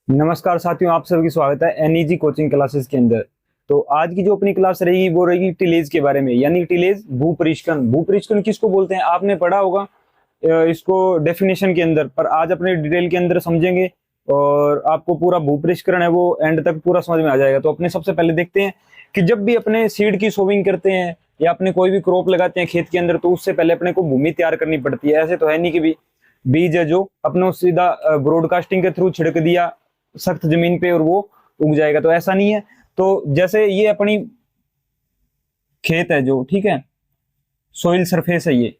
नमस्कार साथियों, आप सभी का स्वागत है एनईजी कोचिंग क्लासेस के अंदर। तो आज की जो अपनी क्लास रहेगी वो रहेगी टिलेज के बारे में, यानी टिलेज भूपरिष्करण। भूपरिष्करण किसको बोलते हैं आपने पढ़ा होगा इसको डेफिनेशन के अंदर, पर आज अपने डिटेल के अंदर समझेंगे और आपको पूरा भूपरिष्करण है वो एंड तक पूरा समझ में आ जाएगा। तो अपने सबसे पहले देखते हैं कि जब भी अपने सीड की सोविंग करते हैं या अपने कोई भी क्रॉप लगाते हैं खेत के अंदर, तो उससे पहले अपने को भूमि तैयार करनी पड़ती है। ऐसे तो है नहीं कि भी बीज है जो अपने सीधा ब्रॉडकास्टिंग के थ्रू छिड़क दिया सख्त जमीन पे और वो उग जाएगा, तो ऐसा नहीं है। तो जैसे ये अपनी खेत है जो, ठीक है, सोइल सरफेस है ये,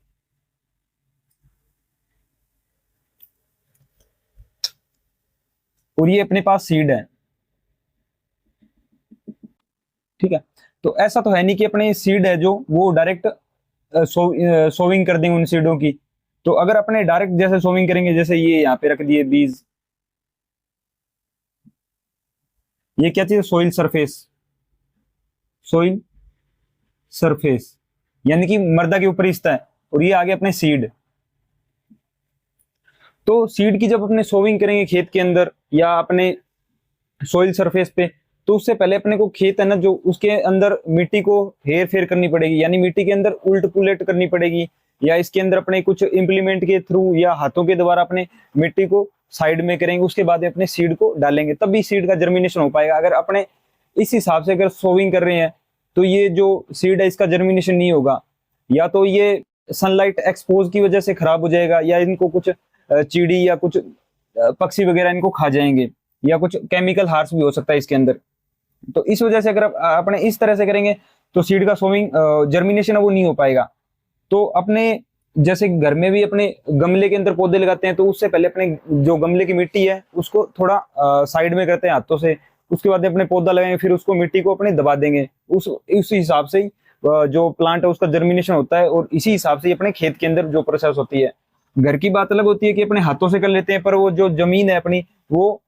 और ये अपने पास सीड है, ठीक है। तो ऐसा तो है नहीं कि अपने सीड है जो वो डायरेक्ट सोविंग कर देंगे उन सीडों की। तो अगर अपने डायरेक्ट जैसे सोविंग करेंगे, जैसे ये यहाँ पे रख दिए बीज, ये क्या चीज है? Soil surface. सोइल सरफेस यानी कि मृदा के ऊपर हिस्सा है, और ये आगे अपने सीड। तो सीड की जब अपने सोविंग करेंगे खेत के अंदर या अपने सोइल सरफेस पे, तो उससे पहले अपने को खेत है ना जो, उसके अंदर मिट्टी को हेर फेर करनी पड़ेगी, यानी मिट्टी के अंदर उल्ट पुलट करनी पड़ेगी, या इसके अंदर अपने कुछ इंप्लीमेंट के थ्रू या हाथों के द्वारा अपने मिट्टी को साइड में करेंगे। उसके बाद अपने सीड को डालेंगे, तब भी सीड का जर्मिनेशन हो पाएगा। अगर अपने इस हिसाब से अगर सोविंग कर रहे हैं तो ये जो सीड है इसका जर्मिनेशन नहीं होगा, या तो ये सनलाइट एक्सपोज की वजह से खराब हो जाएगा, या इनको कुछ चीड़ी या कुछ पक्षी वगैरह इनको खा जाएंगे, या कुछ केमिकल हार्स भी हो सकता है इसके अंदर। तो इस वजह से अगर अपने इस तरह से करेंगे तो सीड का सोविंग जर्मिनेशन है वो नहीं हो पाएगा। तो अपने जैसे घर में भी अपने गमले के अंदर पौधे लगाते हैं, तो उससे पहले अपने जो गमले की मिट्टी है उसको थोड़ा साइड में करते हैं हाथों से। उसके बाद अपने पौधा लगाएंगे, फिर उसको मिट्टी को अपने दबा देंगे। उस हिसाब से ही जो प्लांट है उसका जर्मिनेशन होता है, और इसी हिसाब से अपने खेत के अंदर जो प्रोसेस होती है। घर की बात अलग होती है कि अपने हाथों से कर लेते हैं, पर वो जो जमीन है अपनी वो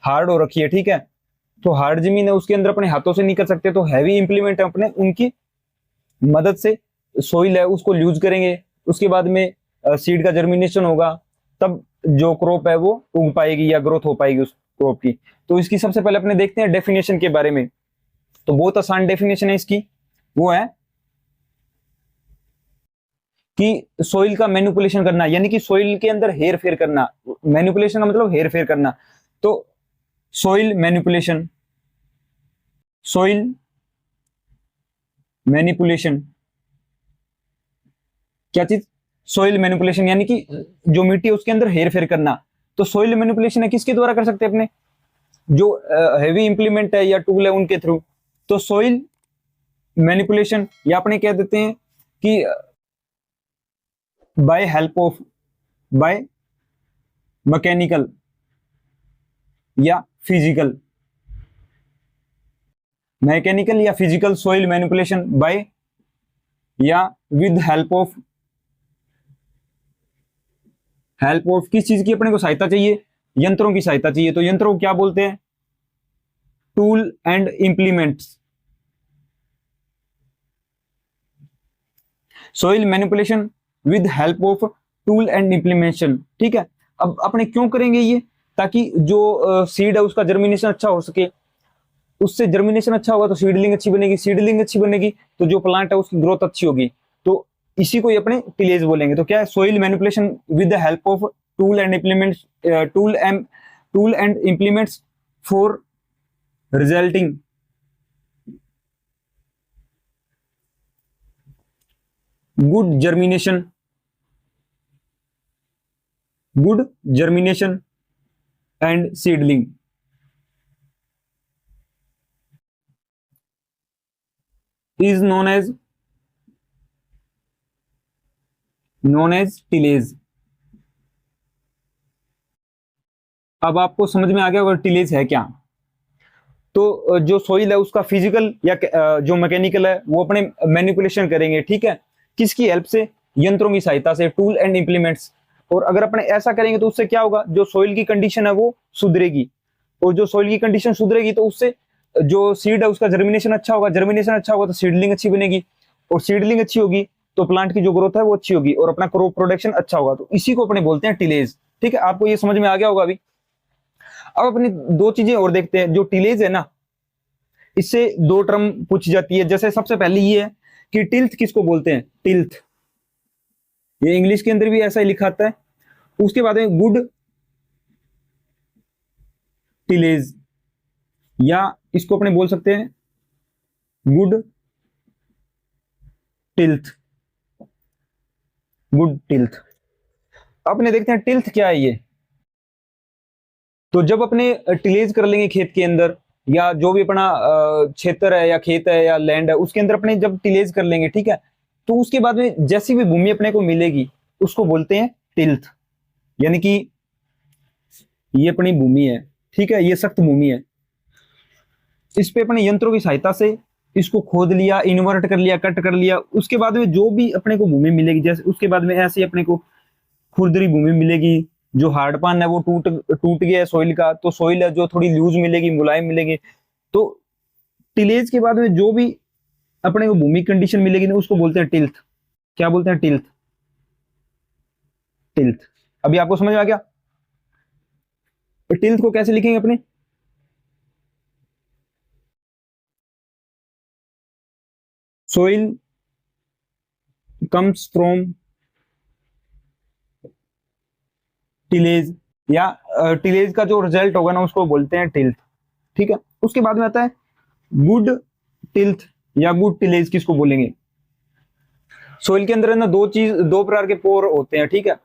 हार्ड हो रखी है, ठीक है। तो हार्ड जमीन है उसके अंदर अपने हाथों से नहीं कर सकते, तो हैवी इंप्लीमेंट है अपने उनकी मदद से सोइल है उसको यूज करेंगे। उसके बाद में सीड का जर्मिनेशन होगा, तब जो क्रॉप है वो उग पाएगी या ग्रोथ हो पाएगी उस क्रॉप की। तो इसकी सबसे पहले अपने देखते हैं डेफिनेशन के बारे में। तो बहुत आसान डेफिनेशन है इसकी, वो है कि सोइल का मैनिपुलेशन करना, यानी कि सोइल के अंदर हेर फेर करना। मैनिपुलेशन का मतलब हेर फेर करना। तो सोइल मैनिपुलेशन, सोइल मैनिपुलेशन क्या चीज? सोइल मैनिपुलेशन यानी कि जो मिट्टी है उसके अंदर हेर फेर करना। तो सोइल मैनिपुलेशन है किसके द्वारा कर सकते हैं? अपने जो हैवी इंप्लीमेंट है या टूल है उनके थ्रू। तो सोइल मैनिपुलेशन या अपने कह देते हैं कि by help of, by mechanical या फिजिकल, मैकेनिकल या फिजिकल सोइल मैनिपुलेशन बाय या with help of. Help of किस चीज की अपने को सहायता चाहिए? यंत्रों की सहायता चाहिए। तो यंत्रों को क्या बोलते हैं? Tool and implements. Soil manipulation with help of tool and implementation, ठीक है। अब अपने क्यों करेंगे ये? ताकि जो सीड है उसका जर्मिनेशन अच्छा हो सके। उससे जर्मिनेशन अच्छा होगा तो सीडलिंग अच्छी बनेगी, सीडलिंग अच्छी बनेगी तो जो प्लांट है उसकी ग्रोथ अच्छी होगी। तो इसी को ही अपने टिलेज बोलेंगे। तो क्या है? Soil manipulation with the help of tool and implements, tool and implements for resulting good germination, good germination and seedling is known as tillage. अब आपको समझ में आ गया होगा टिलेज है क्या। तो जो सोइल है उसका फिजिकल या जो मैकेनिकल है वो अपने मैनिपुलेशन करेंगे, ठीक है। किसकी हेल्प से? यंत्रों की सहायता से, टूल एंड इंप्लीमेंट्स। और अगर अपने ऐसा करेंगे तो उससे क्या होगा? जो सोइल की कंडीशन है वो सुधरेगी, और जो सोइल की कंडीशन सुधरेगी तो उससे जो सीड है उसका जर्मिनेशन अच्छा होगा, जर्मिनेशन अच्छा होगा तो सीडलिंग अच्छी बनेगी, और सीडलिंग अच्छी होगी तो प्लांट की जो ग्रोथ है वो अच्छी होगी, और अपना क्रॉप प्रोडक्शन अच्छा होगा। तो इसी को अपने बोलते हैं टिलेज, ठीक है। आपको ये समझ में आ गया होगा अभी। अब अपनी दो चीजें और देखते हैं। जो टिलेज है ना, इससे दो टर्म पूछी जाती है। जैसे सबसे पहले ये है कि टिल्थ किसको बोलते हैं, टिल्थ, ये इंग्लिश के अंदर भी ऐसा ही लिखा आता है। उसके बाद में गुड टिलेज, या इसको अपने बोल सकते हैं गुड टिल्थ, गुड टिल्थ। अपने देखते हैं टिल्थ क्या है ये। तो जब अपने टिलेज कर लेंगे खेत के अंदर, या जो भी अपना क्षेत्र है या खेत है या लैंड है, उसके अंदर अपने जब टिलेज कर लेंगे, ठीक है, तो उसके बाद में जैसी भी भूमि अपने को मिलेगी उसको बोलते हैं टिल्थ। यानी कि ये अपनी भूमि है, ठीक है, ये सख्त भूमि है, इस पे अपने यंत्रों की सहायता से इसको खोद लिया, इन्वर्ट कर लिया, कट कर लिया, उसके बाद में जो भी अपने को भूमि मिलेगी, जैसे उसके बाद में ऐसे अपने को खुरदरी भूमि मिलेगी। जो हार्ड पान है वो टूट टूट गया है सॉइल का, तो सॉइल है जो थोड़ी लूज मिलेगी, मुलायम मिलेगी। तो टिलेज के बाद में जो भी अपने को भूमि कंडीशन मिलेगी ना, उसको बोलते हैं टिल्थ। क्या बोलते हैं, टिल्थ, टिल्थ। अभी आपको समझ में आ गया टिल्थ को कैसे लिखेंगे अपने। सोइल कम्स फ्रॉम टिलेज, या टिलेज का जो रिजल्ट होगा ना उसको बोलते हैं टिल्थ, ठीक है। उसके बाद में आता है गुड टिल्थ या गुड टिलेज, किसको बोलेंगे। सोइल के अंदर है ना दो प्रकार के पोर होते हैं, ठीक है।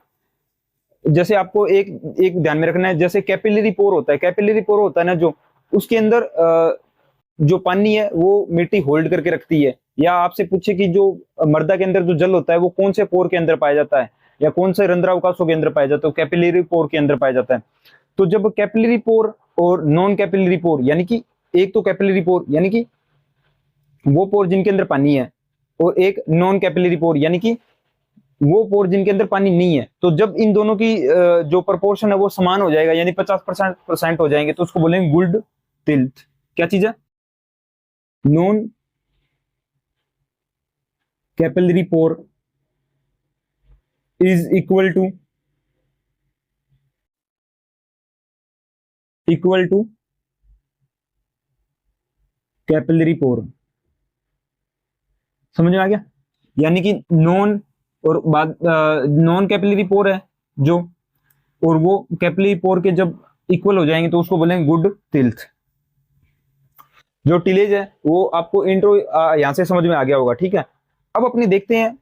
जैसे आपको एक एक ध्यान में रखना है, जैसे कैपिलरी पोर होता है, कैपिलरी पोर होता है ना जो, उसके अंदर जो पानी है वो मिट्टी होल्ड करके रखती है। या आपसे पूछे कि जो मृदा के अंदर जो जल होता है वो कौन से पोर के अंदर पाया जाता है, या कौन से रंध्रावकाशों के अंदर पाया जाता है, तो कैपिलरी पोर के अंदर पाया जाता है। तो जब कैपिलरी पोर और नॉन कैपिलरी पोर, यानी कि एक तो कैपिलरी पोर यानी कि वो पोर जिनके अंदर पानी है, और एक नॉन कैपिलरी पोर यानी कि वो पोर जिनके अंदर पानी नहीं है, तो जब इन दोनों की जो प्रोपोर्शन है वो समान हो जाएगा, यानी 50% हो जाएंगे, तो उसको बोलेंगे गुड टिल्थ। क्या चीज है, non capillary pore is equal to capillary pore. समझ में आ गया। यानी कि नॉन और बाद नॉन कैपिलरी पोर है जो, और वो कैपिलरी पोर के जब इक्वल हो जाएंगे तो उसको बोलेंगे गुड टिल्थ। जो टिलेज है वो आपको इंट्रो यहां से समझ में आ गया होगा, ठीक है। अब अपने देखते हैं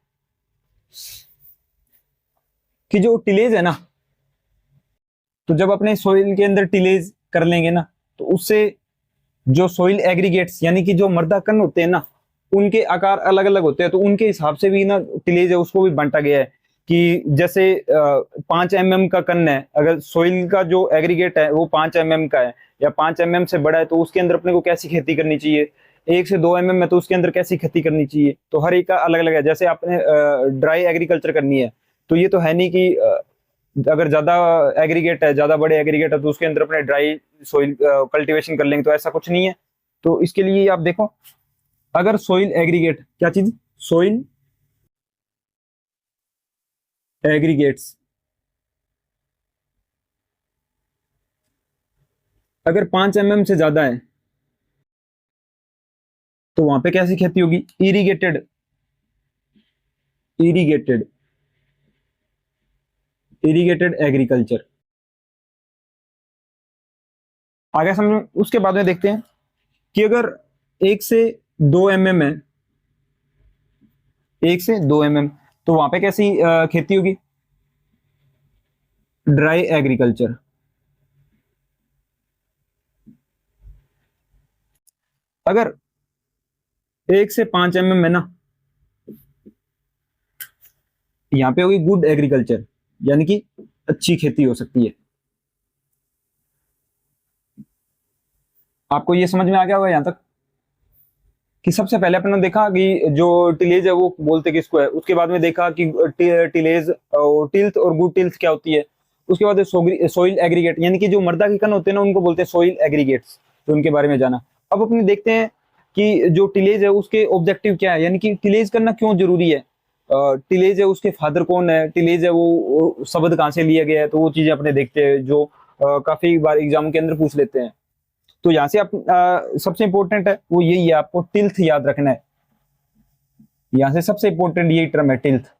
कि जो टिलेज है ना, तो जब अपने सोइल के अंदर टिलेज कर लेंगे ना, तो उससे जो सोइल एग्रीगेट्स यानी कि जो मृदा कण होते हैं ना, उनके आकार अलग अलग होते हैं। तो उनके हिसाब से भी ना टिलेज है उसको भी बांटा गया है कि जैसे 5 mm का कण है, अगर सोइल का जो एग्रीगेट है वो 5 mm का है या 5 mm से बड़ा है, तो उसके अंदर अपने को कैसी खेती करनी चाहिए। 1 से 2 mm है तो उसके अंदर कैसी खेती करनी चाहिए। तो हर एक का अलग अलग है। जैसे आपने ड्राई एग्रीकल्चर करनी है, तो ये तो है नहीं कि अगर ज्यादा एग्रीगेट है, ज्यादा बड़े एग्रीगेट है, तो उसके अंदर अपने ड्राई सोइल कल्टीवेशन कर लेंगे, तो ऐसा कुछ नहीं है। तो इसके लिए आप देखो, अगर सोइल एग्रीगेट, क्या चीज, सोइल एग्रीगेट्स अगर 5 mm से ज्यादा है, तो वहां पे कैसी खेती होगी, इरिगेटेड, इरिगेटेड इरिगेटेड एग्रीकल्चर। आगे समझ। उसके बाद में देखते हैं कि अगर 1 से 2 mm है, 1 से 2 mm, तो वहां पे कैसी खेती होगी, ड्राई एग्रीकल्चर। अगर 1 से 5 mm है ना, यहाँ पे होगी गुड एग्रीकल्चर, यानी कि अच्छी खेती हो सकती है। आपको ये समझ में आ गया होगा यहां तक कि सबसे पहले अपने देखा कि जो टिलेज है वो बोलते किसको है। उसके बाद में देखा कि टिलेज और टिल्थ और गुड टिल्थ क्या होती है। उसके बाद सोइल एग्रीगेट, यानी कि जो मृदा के कण होते हैं ना, उनको बोलते हैं सोइल एग्रीगेट्स। तो उनके बारे में जाना। अब अपने देखते हैं कि जो टिलेज है उसके ऑब्जेक्टिव क्या है, यानी कि टिलेज करना क्यों जरूरी है। टिलेज है उसके फादर कौन है, टिलेज है वो शब्द कहाँ से लिया गया है, तो वो चीजें अपने देखते हैं। जो काफी बार एग्जाम के अंदर पूछ लेते हैं। तो यहाँ से आप सबसे इंपॉर्टेंट है वो यही है, आपको टिल्थ याद रखना है। यहाँ से सबसे इंपॉर्टेंट यही टर्म है टिल्थ।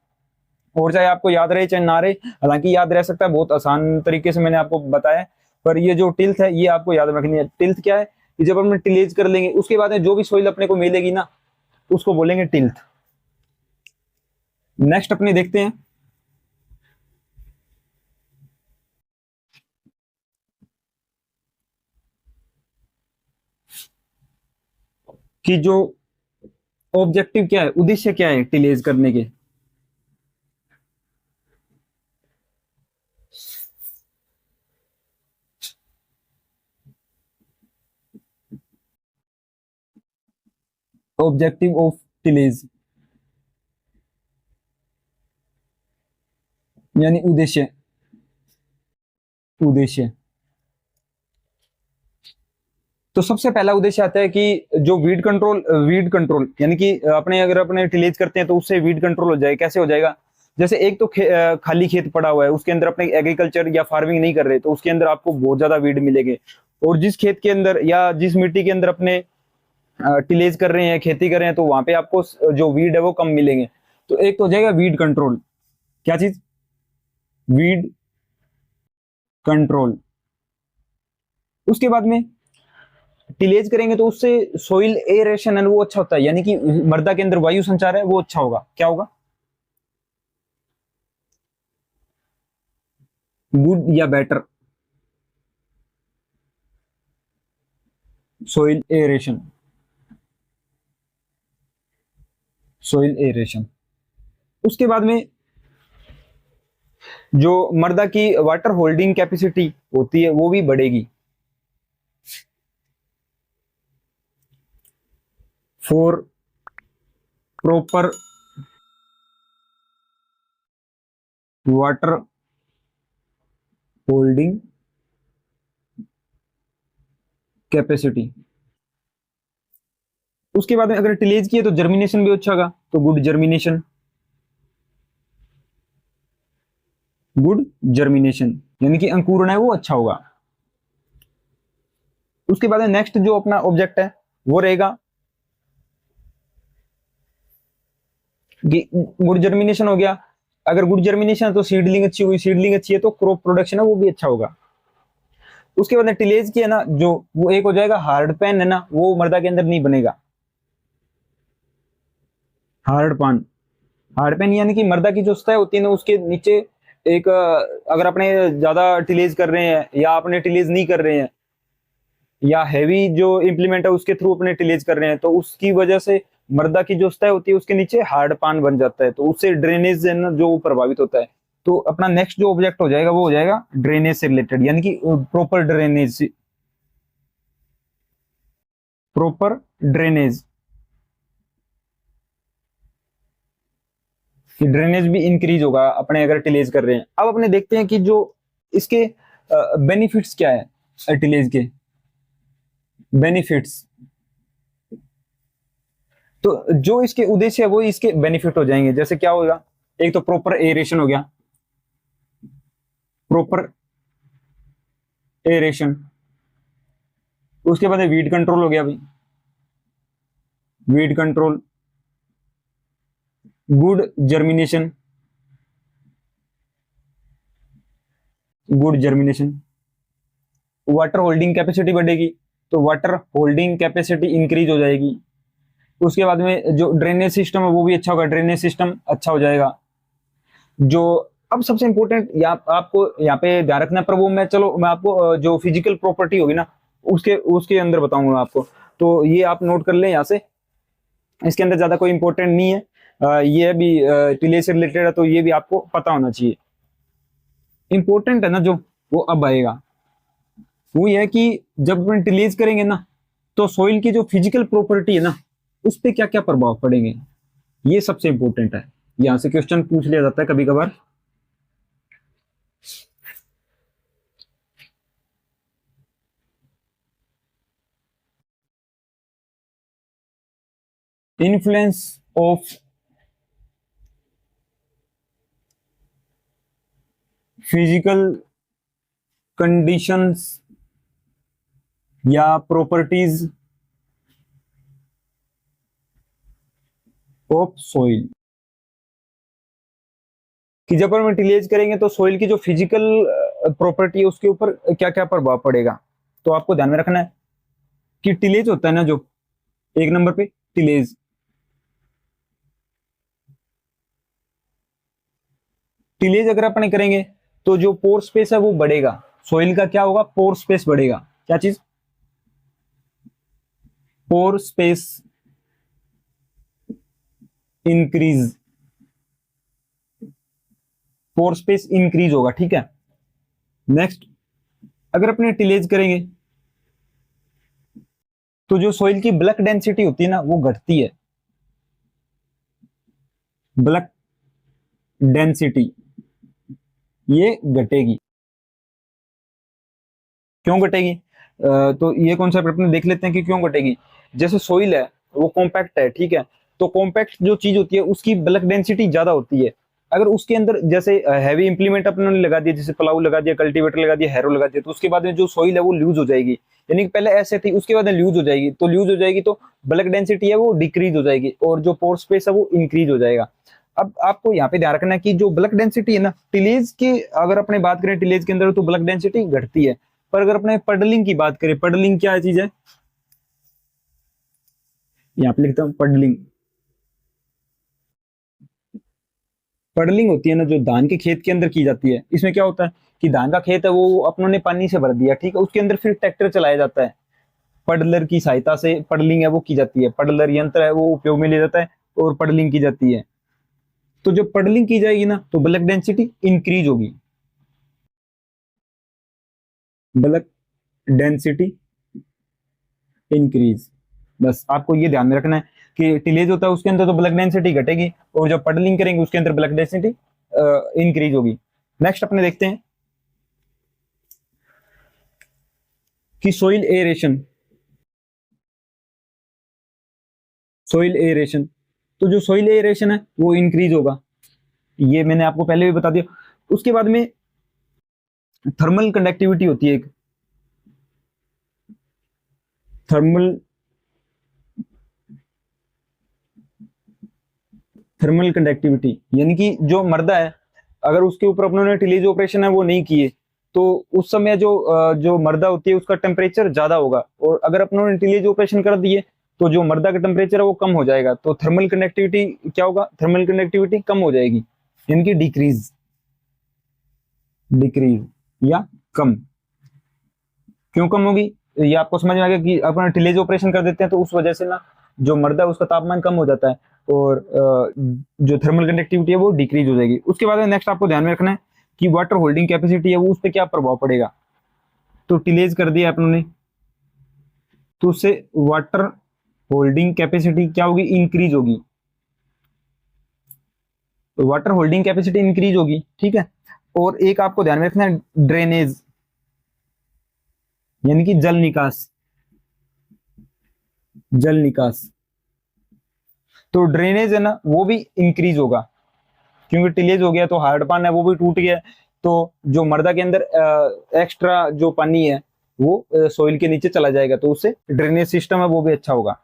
और चाहे आपको याद रहे चाहे ना रहे, हालांकि याद रह सकता है, बहुत आसान तरीके से मैंने आपको बताया, पर ये जो टिल्थ है ये आपको याद रखनी है। टिल्थ क्या है कि जब हम टिलेज कर लेंगे उसके बाद में जो भी सोइल अपने को मिलेगी ना उसको बोलेंगे टिल्थ। नेक्स्ट अपने देखते हैं कि जो ऑब्जेक्टिव क्या है, उद्देश्य क्या है टिलेज करने के। ऑब्जेक्टिव ऑफ टिलेज यानी उद्देश्य। उद्देश्य तो सबसे पहला उद्देश्य आता है कि जो वीड कंट्रोल यानी कि अपने अगर अपने टिलेज करते हैं तो उससे वीड कंट्रोल हो जाएगा। कैसे हो जाएगा? जैसे एक तो खाली खेत पड़ा हुआ है, उसके अंदर अपने एग्रीकल्चर या फार्मिंग नहीं कर रहे, तो उसके अंदर आपको बहुत ज्यादा वीड मिलेंगे। और जिस खेत के अंदर या जिस मिट्टी के अंदर अपने टिलेज कर रहे हैं, खेती कर रहे हैं, तो वहां पे आपको जो वीड है वो कम मिलेंगे। तो एक तो हो जाएगा वीड कंट्रोल। क्या चीज? Weed control. उसके बाद में टिलेज करेंगे तो उससे सोइल एरेशन है वो अच्छा होता है, यानी कि मृदा के अंदर वायु संचार है वो अच्छा होगा। क्या होगा? गुड या better soil aeration. Soil aeration. उसके बाद में जो मृदा की वाटर होल्डिंग कैपेसिटी होती है वो भी बढ़ेगी। For proper water holding capacity. उसके बाद में अगर टिलेज किए तो जर्मिनेशन भी अच्छा होगा, तो गुड जर्मिनेशन। गुड जर्मिनेशन यानी कि अंकुरण है वो अच्छा होगा। उसके बाद नेक्स्ट जो अपना ऑब्जेक्ट है वो रहेगा कि गुड जर्मिनेशन हो गया। अगर गुड जर्मिनेशन है तो सीडलिंग अच्छी हुई, सीडलिंग अच्छी है तो क्रॉप प्रोडक्शन है वो भी अच्छा होगा। उसके बाद टिलेज की है ना जो, वो एक हो जाएगा हार्ड पैन है ना, वो मृदा के अंदर नहीं बनेगा। हार्ड पान। हार्ड पैन यानी कि मृदा की जो सतह होती है ना उसके नीचे एक अगर अपने ज्यादा टिलेज कर रहे हैं या अपने टिलेज नहीं कर रहे हैं या हैवी जो इम्प्लीमेंट है उसके थ्रू अपने टिलेज कर रहे हैं, तो उसकी वजह से मृदा की जो सतह होती है उसके नीचे हार्ड पान बन जाता है, तो उससे ड्रेनेज जो प्रभावित होता है। तो अपना नेक्स्ट जो ऑब्जेक्ट हो जाएगा वो हो जाएगा ड्रेनेज से रिलेटेड, यानी कि प्रॉपर ड्रेनेज। प्रॉपर ड्रेनेज कि ड्रेनेज भी इंक्रीज होगा अपने अगर टिलेज कर रहे हैं। अब अपने देखते हैं कि जो इसके बेनिफिट्स क्या है टिलेज के। बेनिफिट्स तो जो इसके उद्देश्य है वो इसके बेनिफिट हो जाएंगे। जैसे क्या होगा? एक तो प्रॉपर एरेशन हो गया। Proper aeration. उसके बाद वीड कंट्रोल हो गया भाई। Weed control. Good germination. Good germination. Water holding capacity बढ़ेगी, तो वाटर होल्डिंग कैपेसिटी इंक्रीज हो जाएगी। उसके बाद में जो ड्रेनेज सिस्टम है वो भी अच्छा होगा, ड्रेनेज सिस्टम अच्छा हो जाएगा। जो अब सबसे इंपॉर्टेंट आपको यहाँ पे ध्यान रखना है, पर वो मैं आपको जो फिजिकल प्रॉपर्टी होगी ना उसके उसके अंदर बताऊंगा आपको। तो ये आप नोट कर लें यहाँ से, इसके अंदर ज्यादा कोई इंपॉर्टेंट नहीं है। ये भी टिलेज से रिलेटेड है तो ये भी आपको पता होना चाहिए। इंपॉर्टेंट है ना जो, वो अब आएगा। वो ये है कि जब अपन टिलेज करेंगे ना तो सॉइल की जो फिजिकल प्रॉपर्टी है ना उस पर क्या क्या प्रभाव पड़ेंगे, ये सबसे इंपॉर्टेंट है। यहां से क्वेश्चन पूछ लिया जाता है कभी कभार। इन्फ्लुएंस ऑफ फिजिकल कंडीशंस या प्रॉपर्टीज ऑफ सॉइल, कि जब हम टिलेज करेंगे तो सॉइल की जो फिजिकल प्रॉपर्टी है उसके ऊपर क्या क्या प्रभाव पड़ेगा। तो आपको ध्यान में रखना है कि टिलेज होता है ना, जो एक नंबर पे टिलेज, टिलेज अगर अपने करेंगे तो जो पोर स्पेस है वो बढ़ेगा, सॉइल का क्या होगा, पोर स्पेस बढ़ेगा। क्या चीज, पोर स्पेस इंक्रीज, पोर स्पेस इंक्रीज होगा, ठीक है। नेक्स्ट, अगर अपने टिलेज करेंगे तो जो सॉइल की ब्लक डेंसिटी होती है ना वो घटती है, ब्लक डेंसिटी ये घटेगी। क्यों घटेगी? तो ये कॉन्सेप्ट अपने देख लेते हैं कि क्यों घटेगी। जैसे सॉइल है वो कॉम्पैक्ट है, ठीक है, तो कॉम्पैक्ट जो चीज होती है उसकी ब्लक डेंसिटी ज्यादा होती है। अगर उसके अंदर जैसे हैवी इंप्लीमेंट अपने लगा दिया, जैसे प्लाऊ लगा दिया, कल्टीवेटर लगा दिया, हैरो लगा दिया, तो उसके बाद में जो सॉइल है वो लूज हो जाएगी। यानी कि पहले ऐसे थी, उसके बाद में लूज हो जाएगी, तो लूज हो जाएगी तो ब्लक डेंसिटी है वो डिक्रीज हो जाएगी और जो पोर स्पेस है वो इंक्रीज हो जाएगा। अब आपको यहाँ पे ध्यान रखना है कि जो ब्लक डेंसिटी है ना टिलेज की, अगर अपने बात करें टिलेज के अंदर तो ब्लक डेंसिटी घटती है, पर अगर अपने पडलिंग की बात करें, पडलिंग क्या चीज है, यहाँ पे लिखता हूं पडलिंग। पडलिंग होती है ना जो धान के खेत के अंदर की जाती है, इसमें क्या होता है कि धान का खेत है वो अपनों ने पानी से भर दिया, ठीक है, उसके अंदर फिर ट्रैक्टर चलाया जाता है, पडलर की सहायता से पडलिंग है वो की जाती है, पडलर यंत्र है वो उपयोग में लिया जाता है और पडलिंग की जाती है। तो जब पडलिंग की जाएगी ना तो ब्लक डेंसिटी इंक्रीज होगी, ब्लक डेंसिटी इंक्रीज। बस आपको ये ध्यान में रखना है कि टिलेज होता है उसके अंदर तो ब्लक डेंसिटी घटेगी और जब पडलिंग करेंगे उसके अंदर ब्लक डेंसिटी इंक्रीज होगी। नेक्स्ट अपने देखते हैं कि सोइल एरेशन, सोइल एरेशन, तो जो सोइल एरेशन है वो इंक्रीज होगा, ये मैंने आपको पहले भी बता दिया। उसके बाद में थर्मल कंडक्टिविटी होती है एक, थर्मल थर्मल कंडक्टिविटी, यानी कि जो मर्दा है अगर उसके ऊपर अपनों टिलेज ऑपरेशन है वो नहीं किए तो उस समय जो मर्दा होती है उसका टेम्परेचर ज्यादा होगा, और अगर अपनों ने टिलेज ऑपरेशन कर दिए तो जो मर्दा का टेम्परेचर है वो कम हो जाएगा, तो थर्मल कंडक्टिविटी क्या होगा, थर्मल कंडक्टिविटी कम हो जाएगी, यानी कि डिक्रीज, डिक्रीज या कम। क्यों कम होगी, ये आपको समझ में आ गया कि अपन टिलेज ऑपरेशन कर देते हैं तो उस वजह से ना जो मर्दा है उसका तापमान कम हो जाता है और जो थर्मल कंडक्टिविटी है वो डिक्रीज हो जाएगी। उसके बाद नेक्स्ट आपको ध्यान में रखना है कि वाटर होल्डिंग कैपेसिटी है वो उस पर क्या प्रभाव पड़ेगा। तो टिलेज कर दिया अपन ने तो उससे वाटर होल्डिंग कैपेसिटी क्या होगी, इंक्रीज होगी, तो वाटर होल्डिंग कैपेसिटी इंक्रीज होगी, ठीक है। और एक आपको ध्यान में रखना है ड्रेनेज, यानी कि जल निकास, जल निकास, तो ड्रेनेज है ना वो भी इंक्रीज होगा, क्योंकि टिलेज हो गया तो हार्ड पान है वो भी टूट गया, तो जो मर्दा के अंदर एक्स्ट्रा जो पानी है वो सोइल के नीचे चला जाएगा, तो उससे ड्रेनेज सिस्टम है वो भी अच्छा होगा।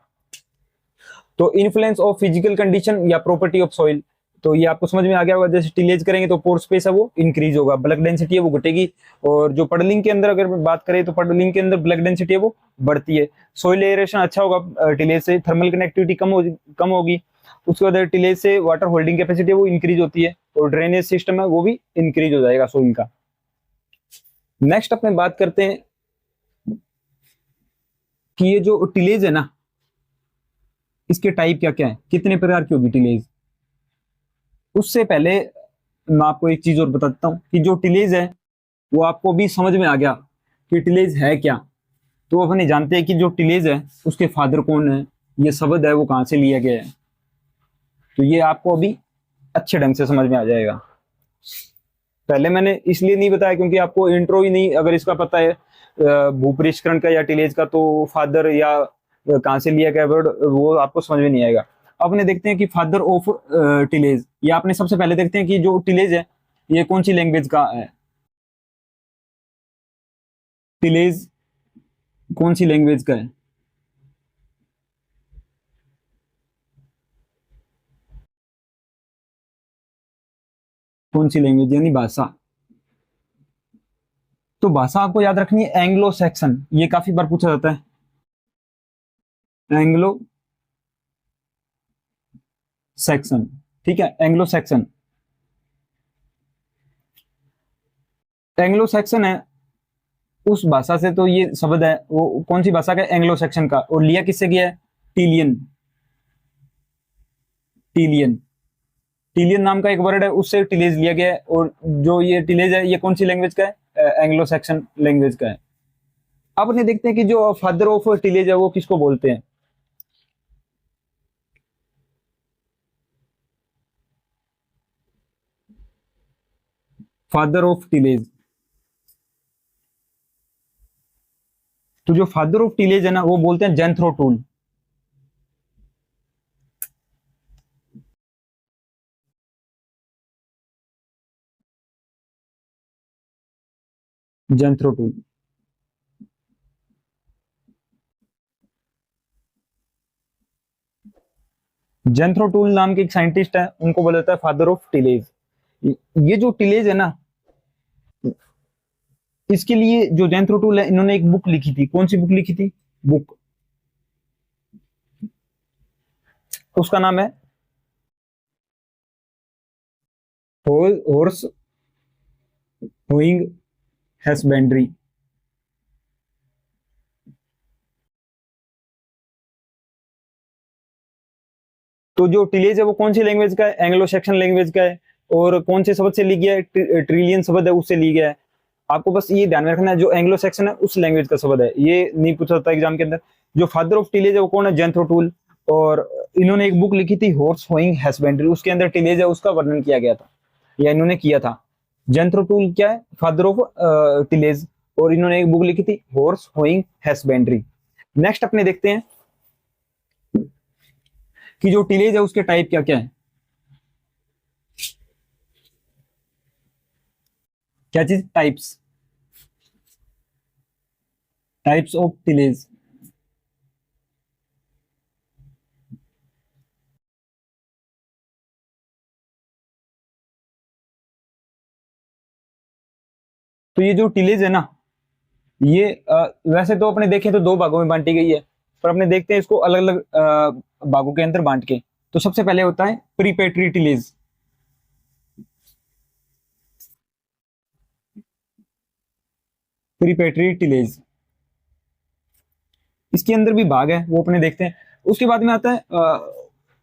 तो इन्फ्लुएंस ऑफ फिजिकल कंडीशन या प्रॉपर्टी ऑफ सॉइल, तो ये आपको समझ में आ गया होगा, जैसे टिलेज करेंगे तो पोर स्पेस है वो इंक्रीज होगा, ब्लक डेंसिटी है वो घटेगी, और जो पडलिंग के अंदर अगर बात करें तो पडलिंग के अंदर ब्लक डेंसिटी है वो बढ़ती है। सॉइल एरेशन अच्छा होगा टिलेज से, थर्मल कनेक्टिविटी कम होगी, उसके बाद टिलेज से वाटर होल्डिंग कैपेसिटी है वो इंक्रीज होती है और ड्रेनेज सिस्टम है वो भी इंक्रीज हो जाएगा सॉइल का। नेक्स्ट अपने बात करते हैं कि ये जो टिलेज है ना इसके टाइप क्या क्या है, कितने प्रकार की होगी टिलेज। उससे पहले मैं आपको एक चीज और बता देता हूं कि जो टिलेज है वो आपको भी समझ में आ गया कि टिलेज है क्या। तो अपने जानते हैं कि जो टिलेज है उसके फादर कौन है, ये शब्द है वो कहां से लिया गया है, तो ये आपको अभी अच्छे ढंग से समझ में आ जाएगा। पहले मैंने इसलिए नहीं बताया क्योंकि आपको इंट्रो ही नहीं अगर इसका पता है भूपृष्ठकरण का या टिलेज का, तो फादर या कहां से लिया गया वर्ड वो आपको समझ में नहीं आएगा। अब अपने देखते हैं कि फादर ऑफ टिलेज, ये आपने सबसे पहले देखते हैं कि जो टिलेज है ये कौन सी लैंग्वेज का है। टिलेज कौन सी लैंग्वेज का है? कौन सी लैंग्वेज यानी भाषा? तो भाषा आपको याद रखनी है एंग्लो सैक्सन, ये काफी बार पूछा जाता है। एंग्लो सैक्सन, ठीक है, एंग्लो सैक्सन। एंग्लो सैक्सन है उस भाषा से, तो ये शब्द है वो कौन सी भाषा का? एंग्लो सैक्सन का। और लिया किससे गया है? टीलियन। टीलियन, टीलियन नाम का एक वर्ड है, उससे टिलेज लिया गया है। और जो ये टिलेज है ये कौन सी लैंग्वेज का है? एंग्लो सैक्सन लैंग्वेज का है। अब अपने देखते हैं कि जो फादर ऑफ टिलेज है वो किसको बोलते हैं। फादर ऑफ टिलेज, तो जो फादर ऑफ टिलेज है ना वो बोलते हैं जेंथ्रो टूल। जेंथ्रो टूल। जेंथ्रो टूल नाम के एक साइंटिस्ट है, उनको बोला जाता है फादर ऑफ टिलेज। ये जो टिलेज है ना, इसके लिए जो जेंथ्रो टूल है, इन्होंने एक बुक लिखी थी। कौन सी बुक लिखी थी? बुक, उसका नाम है हॉर्स होइंग हैसबेंड्री। तो जो टिलेज है वो कौन सी लैंग्वेज का है? एंग्लो सेक्शन लैंग्वेज का है। और कौन से शब्द से ली गया है? ट्रिलियन शब्द है उससे ली गया है। आपको बस ये ध्यान में रखना है जो एंग्लो सेक्शन है उस लैंग्वेज का शब्द है, ये नहीं पूछा जाता एग्जाम के अंदर। जो फादर ऑफ टिलेज है वो कौन है? जेंथ्रो टूल। और इन्होंने एक बुक लिखी थी हॉर्स होइंग हैसबेंड्री, उसके अंदर टिलेज है उसका वर्णन किया गया था, या इन्होंने किया था। जेंथ्रो टूल क्या है? Father of tillage. और इन्होंने एक बुक लिखी थी हॉर्स होइंग हैसबेंड्री। नेक्स्ट अपने देखते हैं कि जो टिलेज है उसके टाइप क्या क्या है। क्या चीज? Types, types of tillage. तो ये जो टिलेज है ना, ये वैसे तो अपने देखें तो दो भागों में बांटी गई है, पर अपने देखते हैं इसको अलग अलग भागों के अंदर बांट के। तो सबसे पहले होता है प्रीपेट्री टिलेज। प्रीपेट्री टिलेज, इसके अंदर भी भाग है वो अपने देखते हैं। उसके बाद में आता है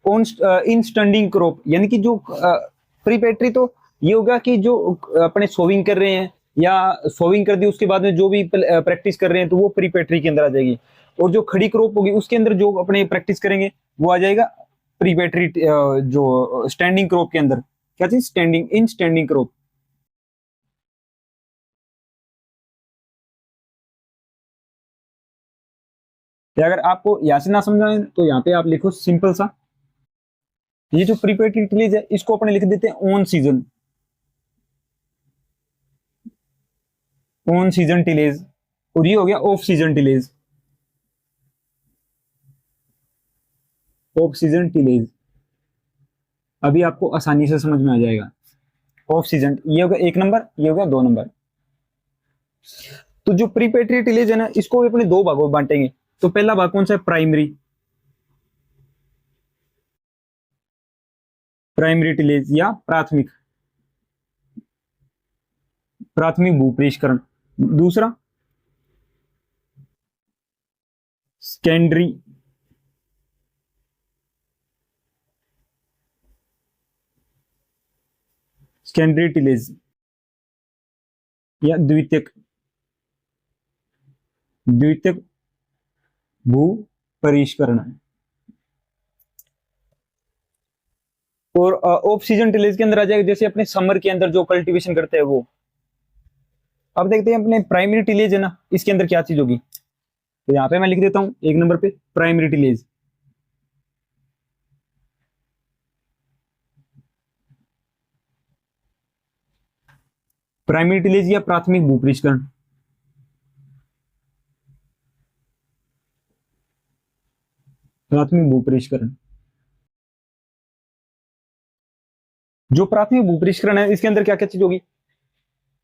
ऑन इन स्टैंडिंग क्रॉप, यानी कि जो प्रीपेट्री तो ये होगा कि जो अपने सोविंग कर रहे हैं या सोविंग कर दी उसके बाद में जो भी प्रैक्टिस कर रहे हैं तो वो प्रीपेट्री के अंदर आ जाएगी। और जो खड़ी क्रॉप होगी उसके अंदर जो अपने प्रैक्टिस करेंगे वो आ जाएगा प्रीपेट्री, जो स्टैंडिंग क्रॉप के अंदर। क्या चीज? स्टैंडिंग, इन स्टैंडिंग क्रॉप। या अगर आपको यहाँ से ना समझाए तो यहाँ पे आप लिखो सिंपल सा, ये जो प्रीपेट्री टिलेज है इसको अपने लिख देते हैं on season. On season tillage. और ये हो गया off season tillage. Off season tillage अभी आपको आसानी से समझ में आ जाएगा। ऑफ सीजन ये होगा एक नंबर, ये होगा दो नंबर। तो जो प्रीपेट्री टिलेज है ना इसको भी अपने दो भागों में बांटेंगे। तो पहला भाग कौन सा है? प्राइमरी। प्राइमरी टिलेज या प्राथमिक, प्राथमिक भूपृष्ठकरण। दूसरा सेकेंडरी, सेकेंडरी टिलेज या द्वितीयक, द्वितीयक भू परिष्करण। और ऑफ सीजन टिलेज के अंदर आ जाएगा जैसे अपने समर के अंदर जो कल्टीवेशन करते हैं वो। अब देखते हैं अपने प्राइमरी टिलेज है ना इसके अंदर क्या चीज होगी। तो यहाँ पे मैं लिख देता हूं एक नंबर पे प्राइमरी टिलेज। प्राइमरी टिलेज या प्राथमिक भूपृष्ठकरण। प्राथमिक भूपरिष्करण। जो प्राथमिक भूपरिष्करण है इसके अंदर क्या क्या चीज होगी?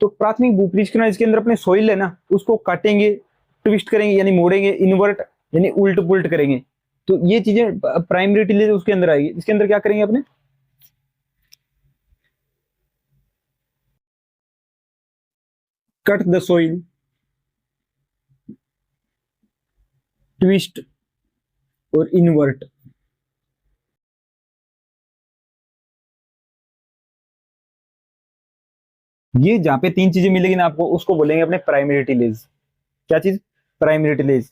तो प्राथमिक भूपरिष्करण इसके अंदर अपने सोइल है ना उसको काटेंगे, ट्विस्ट करेंगे यानी मोड़ेंगे, इन्वर्ट यानी उल्ट पुल्ट करेंगे। तो ये चीजें प्राइमरी टिलेज उसके अंदर आएगी। इसके अंदर क्या करेंगे अपने? कट द सोइल, ट्विस्ट और इन्वर्ट। ये जहां पे तीन चीजें मिलेगी ना आपको उसको बोलेंगे अपने प्राइमरी टिलेज। क्या चीज? Primary tillage.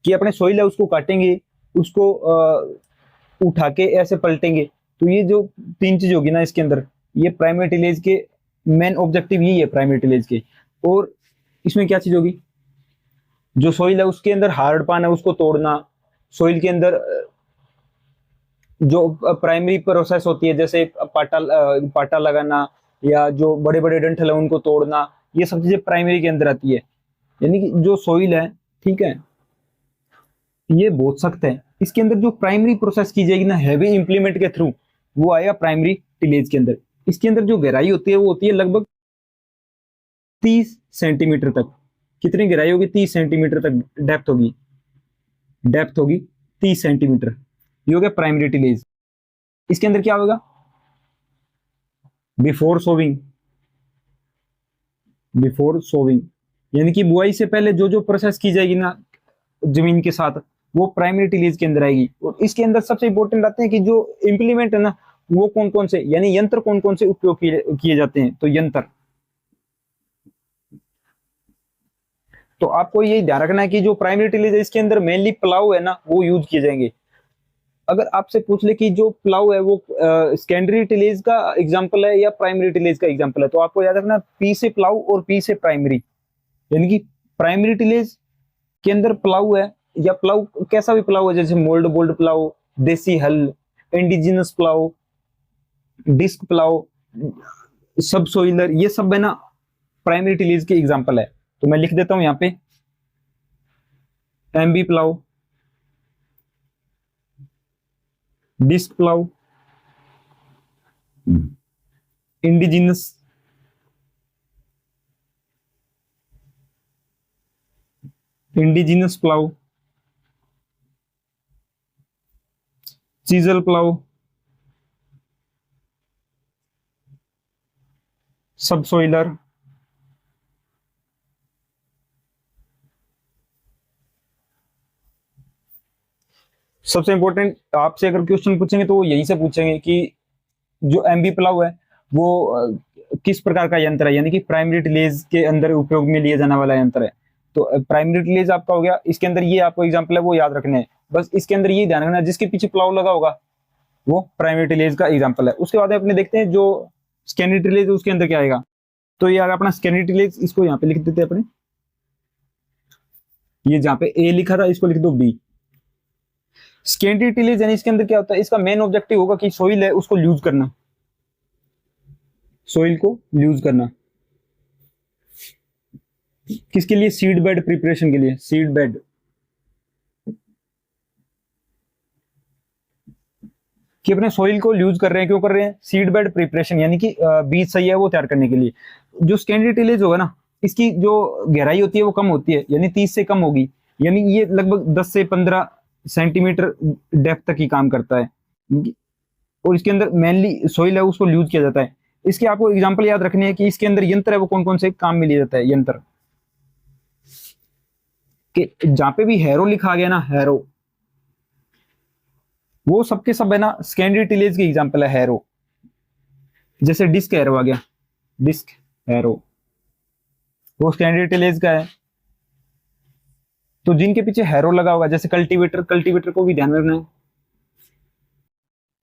कि अपने सोइल है उसको काटेंगे, उसको उठा के ऐसे पलटेंगे। तो ये जो तीन चीज होगी ना इसके अंदर, ये प्राइमरी टिलेज के मेन ऑब्जेक्टिव यही है प्राइमरी टिलेज के। और इसमें क्या चीज होगी? जो सोइल है उसके अंदर हार्ड पान है उसको तोड़ना, सोइल के अंदर जो प्राइमरी प्रोसेस होती है जैसे पाटा लगाना या जो बड़े बड़े डंठल है उनको तोड़ना, ये सब चीजें प्राइमरी के अंदर आती है। यानी कि जो सोइल है, ठीक है, ये बहुत सख्त है। इसके अंदर जो प्राइमरी प्रोसेस की जाएगी ना हैवी इंप्लीमेंट के थ्रू, वो आएगा प्राइमरी टिलेज के अंदर। इसके अंदर जो गहराई होती है वो होती है लगभग 30 सेंटीमीटर तक। कितनी गहराई होगी? 30 सेंटीमीटर तक डेप्थ होगी। डेप्थ होगी 30 सेंटीमीटर। ये हो गया प्राइमरी टिलेज। इसके अंदर क्या होगा? Before sowing. बिफोर सोविंग यानी कि बुआई से पहले जो जो प्रोसेस की जाएगी ना जमीन के साथ, वो प्राइमरी टिलेज के अंदर आएगी। और इसके अंदर सबसे इंपॉर्टेंट आते हैं कि जो इंप्लीमेंट है ना वो कौन कौन से, यानी यंत्र कौन कौन से उपयोग किए जाते हैं। तो यंत्र, तो आपको ये ध्यान रखना है कि जो प्राइमरी टिलेज है इसके अंदर मेनली प्लाऊ है ना वो यूज किए जाएंगे। अगर आपसे पूछ ले कि जो प्लाऊ है वो सेकेंडरी टिलेज का एग्जांपल है या प्राइमरी टिलेज का एग्जांपल है, तो आपको याद रखना पी से प्लाऊ और पी से प्राइमरी। यानी कि प्राइमरी टिलेज के अंदर प्लाऊ है, या प्लाऊ कैसा भी प्लाऊ है जैसे मोल्ड बोल्ड प्लाऊ, देसी हल, इंडिजिनस प्लाऊ, डिस्क प्लाऊ, सब सोइलर, ये सब है ना प्राइमरी टिलेज के एग्जांपल है। तो मैं लिख देता हूं यहाँ पे MB plough, disc plough, indigenous, indigenous plough, chisel plough, subsoiler, सबसे इंपॉर्टेंट आपसे अगर क्वेश्चन पूछेंगे तो वो यहीं से पूछेंगे कि जो एमबी प्लाऊ है वो किस प्रकार का यंत्र है, यानी कि प्राइमरी टिलेज के अंदर उपयोग में लिया जाने वाला यंत्र है। तो प्राइमरी टिलेज आपका हो गया। इसके अंदर ये आपको एग्जांपल है वो याद रखने हैं बस। इसके अंदर ये ध्यान रखना जिसके पीछे प्लाऊ लगा होगा वो प्राइमरी टिलेज का एग्जांपल है। उसके बाद अपने देखते हैं जो सेकेंडरी टिलेज है उसके अंदर क्या आएगा। तो ये आएगा अपना सेकेंडरी टिलेज, इसको यहाँ पे लिख देते हैं अपने, ये जहाँ पे ए लिखा था इसको लिख दो बी। सेकेंडरी टिलेज यानी इसके अंदर क्या होता है, इसका मेन ऑब्जेक्टिव होगा कि सोइल है उसको यूज करना, सोइल को यूज करना किसके लिए? सीड बेड प्रिपरेशन के लिए। सीड बेड, कि अपने सोइल को यूज कर रहे हैं, क्यों कर रहे हैं? सीड बेड प्रिपरेशन यानी कि बीज सही है वो तैयार करने के लिए। जो सेकेंडरी टिलेज होगा ना इसकी जो गहराई होती है वो कम होती है, यानी 30 से कम होगी, यानी ये लगभग 10 से 15 सेंटीमीटर डेप्थ तक ही काम करता है। और इसके अंदर मेनली सोइल है उसको यूज किया जाता है। इसके आपको एग्जांपल याद रखने हैं कि इसके अंदर यंत्र है वो कौन कौन से काम में लिया जाता है। यंत्र कि जहां पे भी हैरो लिखा गया ना, हैरो, वो सबके सब है ना सेकेंडरी टिलेज की एग्जांपल है। हैरो जैसे डिस्क हैरो आ गया, डिस्क हैरो वो सेकेंडरी टिलेज का है। तो जिनके पीछे हैरो लगा होगा जैसे कल्टीवेटर, कल्टीवेटर को भी ध्यान रखना है,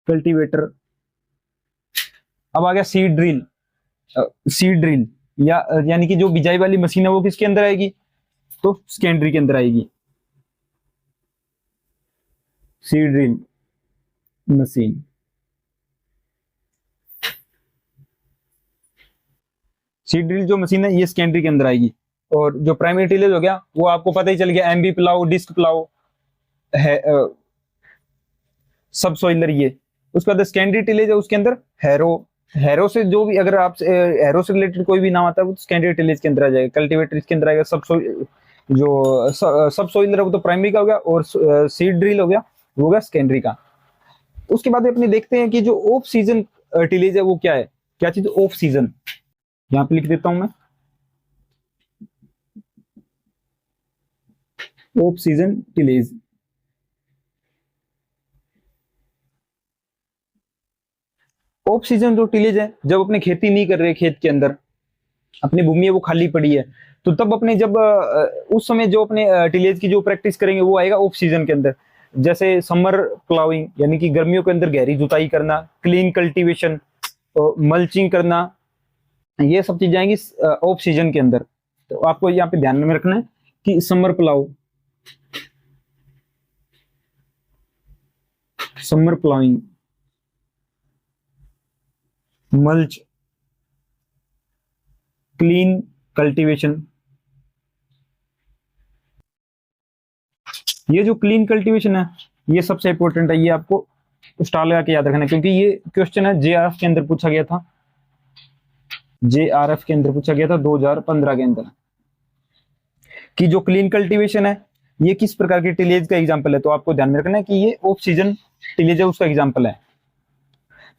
कल्टीवेटर। अब आ गया सीड ड्रिल, सीड ड्रिल या यानी कि जो बिजाई वाली मशीन है वो किसके अंदर आएगी? तो सेकेंडरी के अंदर आएगी। Seed drill machine, seed drill जो मशीन है ये सेकेंडरी के अंदर आएगी। और जो प्राइमरी टिलेज हो गया वो आपको पता ही चल गया, एमबी प्लाऊ, डिस्क प्लाऊ है, सब सोइलर ये। उसके बाद सेकेंडरी टिलेज है, उसके अंदर हैरो से जो भी, अगर आप हैरो से रिलेटेड कोई भी नाम आता है वो तो सेकेंडरी टिलेज के अंदर आ जाएगा। कल्टीवेटर इसके अंदर आएगा। सब सोइलर है वो तो प्राइमरी का हो गया, और सीड ड्रिल हो गया वो हो गया सेकेंडरी का। उसके बाद अपने देखते हैं कि जो ऑफ सीजन टिलेज है वो क्या है, क्या चीज ऑफ सीजन, यहां पे लिख देता हूं मैं, off season tillage. Off season जो टिलेज है, जब अपने खेती नहीं कर रहे, खेत के अंदर अपनी भूमि है वो खाली पड़ी है, तो तब अपने जब उस समय जो अपने टिलेज की जो प्रैक्टिस करेंगे वो आएगा ऑफ सीजन के अंदर। जैसे समर प्लाविंग यानी कि गर्मियों के अंदर गहरी जुताई करना, क्लीन कल्टीवेशन, मल्चिंग करना, ये सब चीजें आएंगी ऑफ सीजन के अंदर। तो आपको यहाँ पे ध्यान में रखना है कि summer ploughing, mulch, clean cultivation. ये जो क्लीन कल्टीवेशन है ये सबसे इंपॉर्टेंट है, ये आपको स्टार लगा के याद रखना है, क्योंकि ये क्वेश्चन है जेआरएफ के अंदर पूछा गया था, जेआरएफ के अंदर पूछा गया था 2015 के अंदर, कि जो क्लीन कल्टीवेशन है ये किस प्रकार के टिलेज का एग्जांपल है। तो आपको ध्यान में रखना है कि ये ऑफ सीजन टिलेज है उसका एग्जांपल है।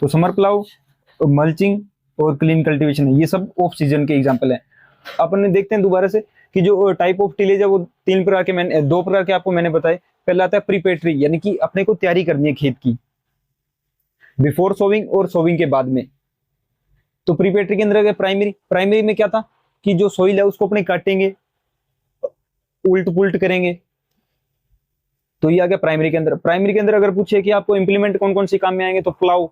तो समर प्लाउ, मल्चिंग और क्लीन कल्टीवेशन है, ये सब ऑफ सीजन के एग्जांपल है। अपन देखते हैं दोबारा से कि जो टाइप ऑफ टिलेज है वो दो प्रकार के आपको मैंने बताए। पहला आता है प्रीपेटरी, यानी कि अपने को तैयारी करनी है खेत की बिफोर सोविंग और सोविंग के बाद में। तो प्रीपेटरी के अंदर प्राइमरी में क्या था कि जो सोइल है उसको अपने काटेंगे, उल्ट पुल्ट करेंगे, तो ये आ गया प्राइमरी के अंदर। प्राइमरी के अंदर अगर पूछे कि आपको इंप्लीमेंट कौन कौन से काम में आएंगे, तो प्लाउ,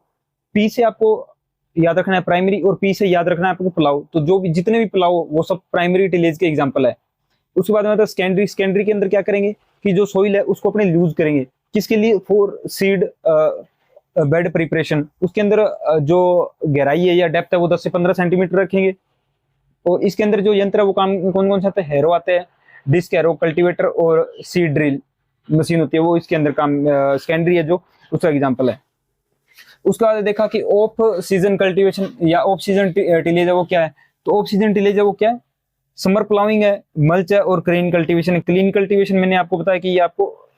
पी से आपको याद रखना है प्राइमरी, और पी से याद रखना है आपको प्लाउ। तो जो भी जितने भी प्लाउ वो सब प्राइमरी टिलेज के एग्जांपल है। उसके बाद में आता है सेकेंडरी के अंदर क्या करेंगे कि जो सोइल है उसको अपने लूज करेंगे, किसके लिए, फॉर सीड बेड प्रिपरेशन। उसके अंदर जो गहराई है या डेप्थ है वो 10 से 15 सेंटीमीटर रखेंगे। और इसके अंदर जो यंत्र है वो काम कौन कौन से आते हैं, हैरो आते हैं, डिस्क हैरो, कल्टीवेटर और सीड ड्रिल मशीन होती है, वो इसके अंदर काम सेकेंडरी है जो उसका एग्जांपल है। उसके बाद देखा कि ऑफ सीजन कल्टीवेशन या ऑफ सीजन टिलेज है वो क्या है। तो ऑफ सीजन टिलेज है वो क्या है, समर प्लाविंग है, मल्च है और क्लीन कल्टीवेशन है। क्लीन कल्टीवेशन मैंने आपको बताया कि ये आपको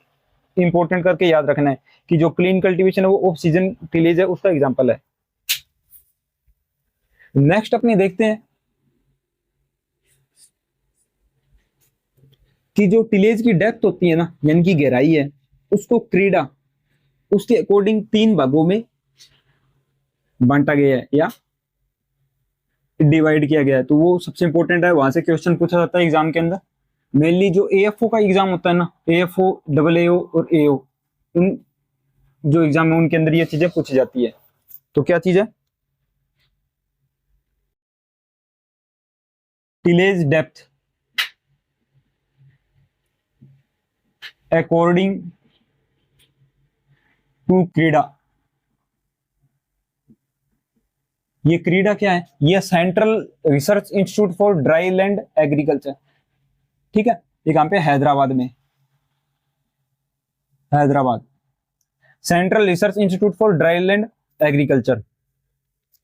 इंपॉर्टेंट करके याद रखना है कि जो क्लीन कल्टीवेशन है वो ऑफ सीजन टिलेज है उसका एग्जांपल है। नेक्स्ट अपने देखते हैं कि जो टिलेज की डेप्थ होती है ना, यानी कि गहराई है, उसको क्रीडा उसके अकॉर्डिंग 3 भागों में बांटा गया है या डिवाइड किया गया है। तो वो सबसे इंपॉर्टेंट है, वहां से क्वेश्चन पूछा जाता है एग्जाम के अंदर। मेनली जो एएफओ का एग्जाम होता है ना, एएफओ, डबल एओ और एओ, इन जो एग्जाम है उनके अंदर ये चीजें पूछी जाती है। तो क्या चीज है, टिलेज डेप्थ अकॉर्डिंग टू क्रीडा। ये क्रीडा क्या है, ये central research institute for dry land agriculture, ठीक है, ये कहां पे, हैदराबाद में, Hyderabad central research institute for dry land agriculture.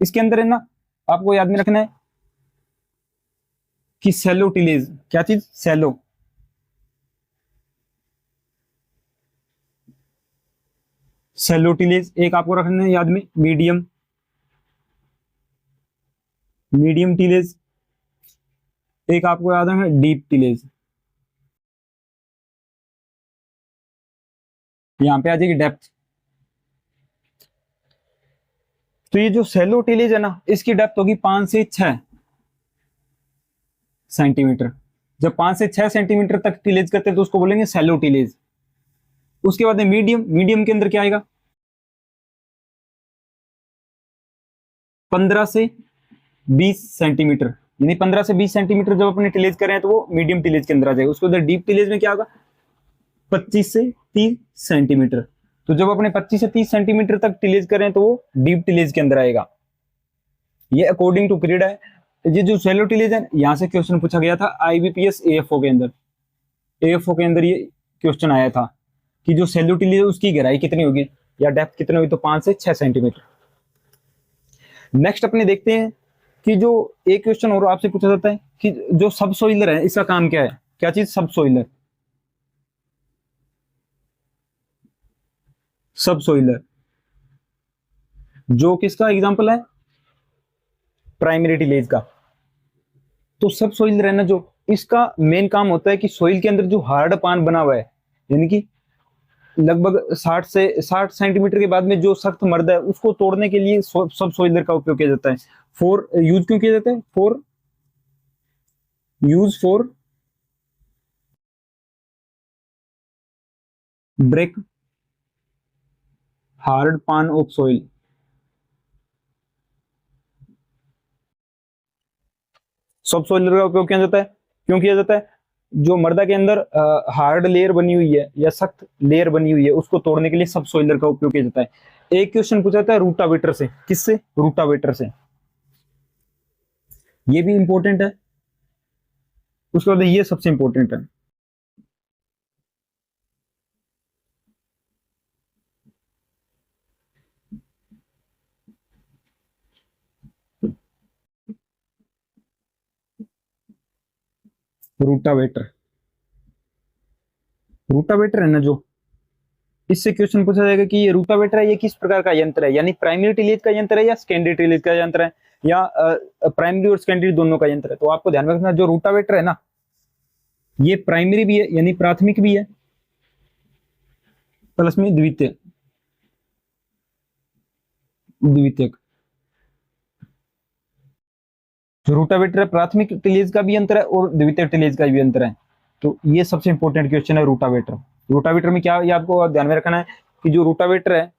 इसके अंदर है ना, आपको याद में रखना है कि सेलो टिलेज, क्या चीज, सेलो टिलेज। एक आपको रखना है याद में मीडियम टिलेज, एक आपको याद है डीप टिलेज। यहां पे आ जाएगी डेप्थ। तो ये जो सेलो टिलेज है ना, इसकी डेप्थ होगी 5 से 6 सेंटीमीटर। जब 5 से 6 सेंटीमीटर तक टिलेज करते हैं तो उसको बोलेंगे सेलो टिलेज। उसके बाद मीडियम के अंदर क्या आएगा, 15 से 20 सेंटीमीटर, यानी 15 से 20 सेंटीमीटर जब अपने टिलेज कर रहे हैं तो वो मीडियम टिलेज के अंदर आ जाएगा। उसके बाद डीप टिलेज में क्या होगा, 25 से 30 सेंटीमीटर। तो जब अपने 25 से 30 सेंटीमीटर तक टिलेज कर रहे हैं तो वो डीप टिलेज के अंदर आएगा। ये अकॉर्डिंग टू क्रीडा है। ये जो सेलो टिलेज है, यहां से क्वेश्चन पूछा गया था आईबीपीएस एएफओ के अंदर, एएफओ के अंदर ये क्वेश्चन आया था कि जो सेलो टिलेज है उसकी गहराई कितनी होगी। या डेप्थ कितनी हुई तो 5 से 6 सेंटीमीटर। नेक्स्ट अपने देखते हैं कि जो एक क्वेश्चन और आपसे पूछा जाता है कि जो सब सोइलर है इसका काम क्या है, क्या चीज सब सोइलर, सब सोइलर जो किसका एग्जांपल है, प्राइमरी टिलेज का। तो सब सोइलर है ना जो, इसका मेन काम होता है कि सोइल के अंदर जो हार्ड पान बना हुआ है, यानी कि लगभग 60 सेंटीमीटर के बाद में जो सख्त मर्दा है उसको तोड़ने के लिए सब सोइलर का उपयोग किया जाता है। फॉर यूज क्यों किया जाता है, फॉर ब्रेक हार्ड पान ऑफ सोइल। सब सोइलर का उपयोग किया जाता है, क्यों किया जाता है, जो मर्दा के अंदर हार्ड लेयर बनी हुई है या सख्त लेयर बनी हुई है उसको तोड़ने के लिए सब सोइलर का उपयोग किया जाता है। एक क्वेश्चन पूछा जाता है रूटावेटर से, किससे, रूटावेटर से, ये भी इंपॉर्टेंट है। उसके बाद ये सबसे इंपॉर्टेंट है, रूटावेटर। रूटावेटर है ना जो, इससे क्वेश्चन पूछा जाएगा कि ये रूटावेटर है, ये किस प्रकार का यंत्र है, यानी प्राइमरी टिलेज का यंत्र है या सेकेंडरी टिलेज का यंत्र है, या प्राइमरी और सेकेंडरी दोनों का यंत्र है। तो आपको ध्यान रखना जो रूटावेटर है ना, ये प्राइमरी भी है यानी प्राथमिक भी है, प्लस में द्वितीय, द्वितीयक। जो रूटावेटर है प्राथमिक टिलेज का भी यंत्र है और द्वितीय टिलेज का भी यंत्र है। तो ये सबसे इंपॉर्टेंट क्वेश्चन है रूटावेटर। रूटावेटर में क्या, ये आपको ध्यान में रखना है कि जो रूटावेटर है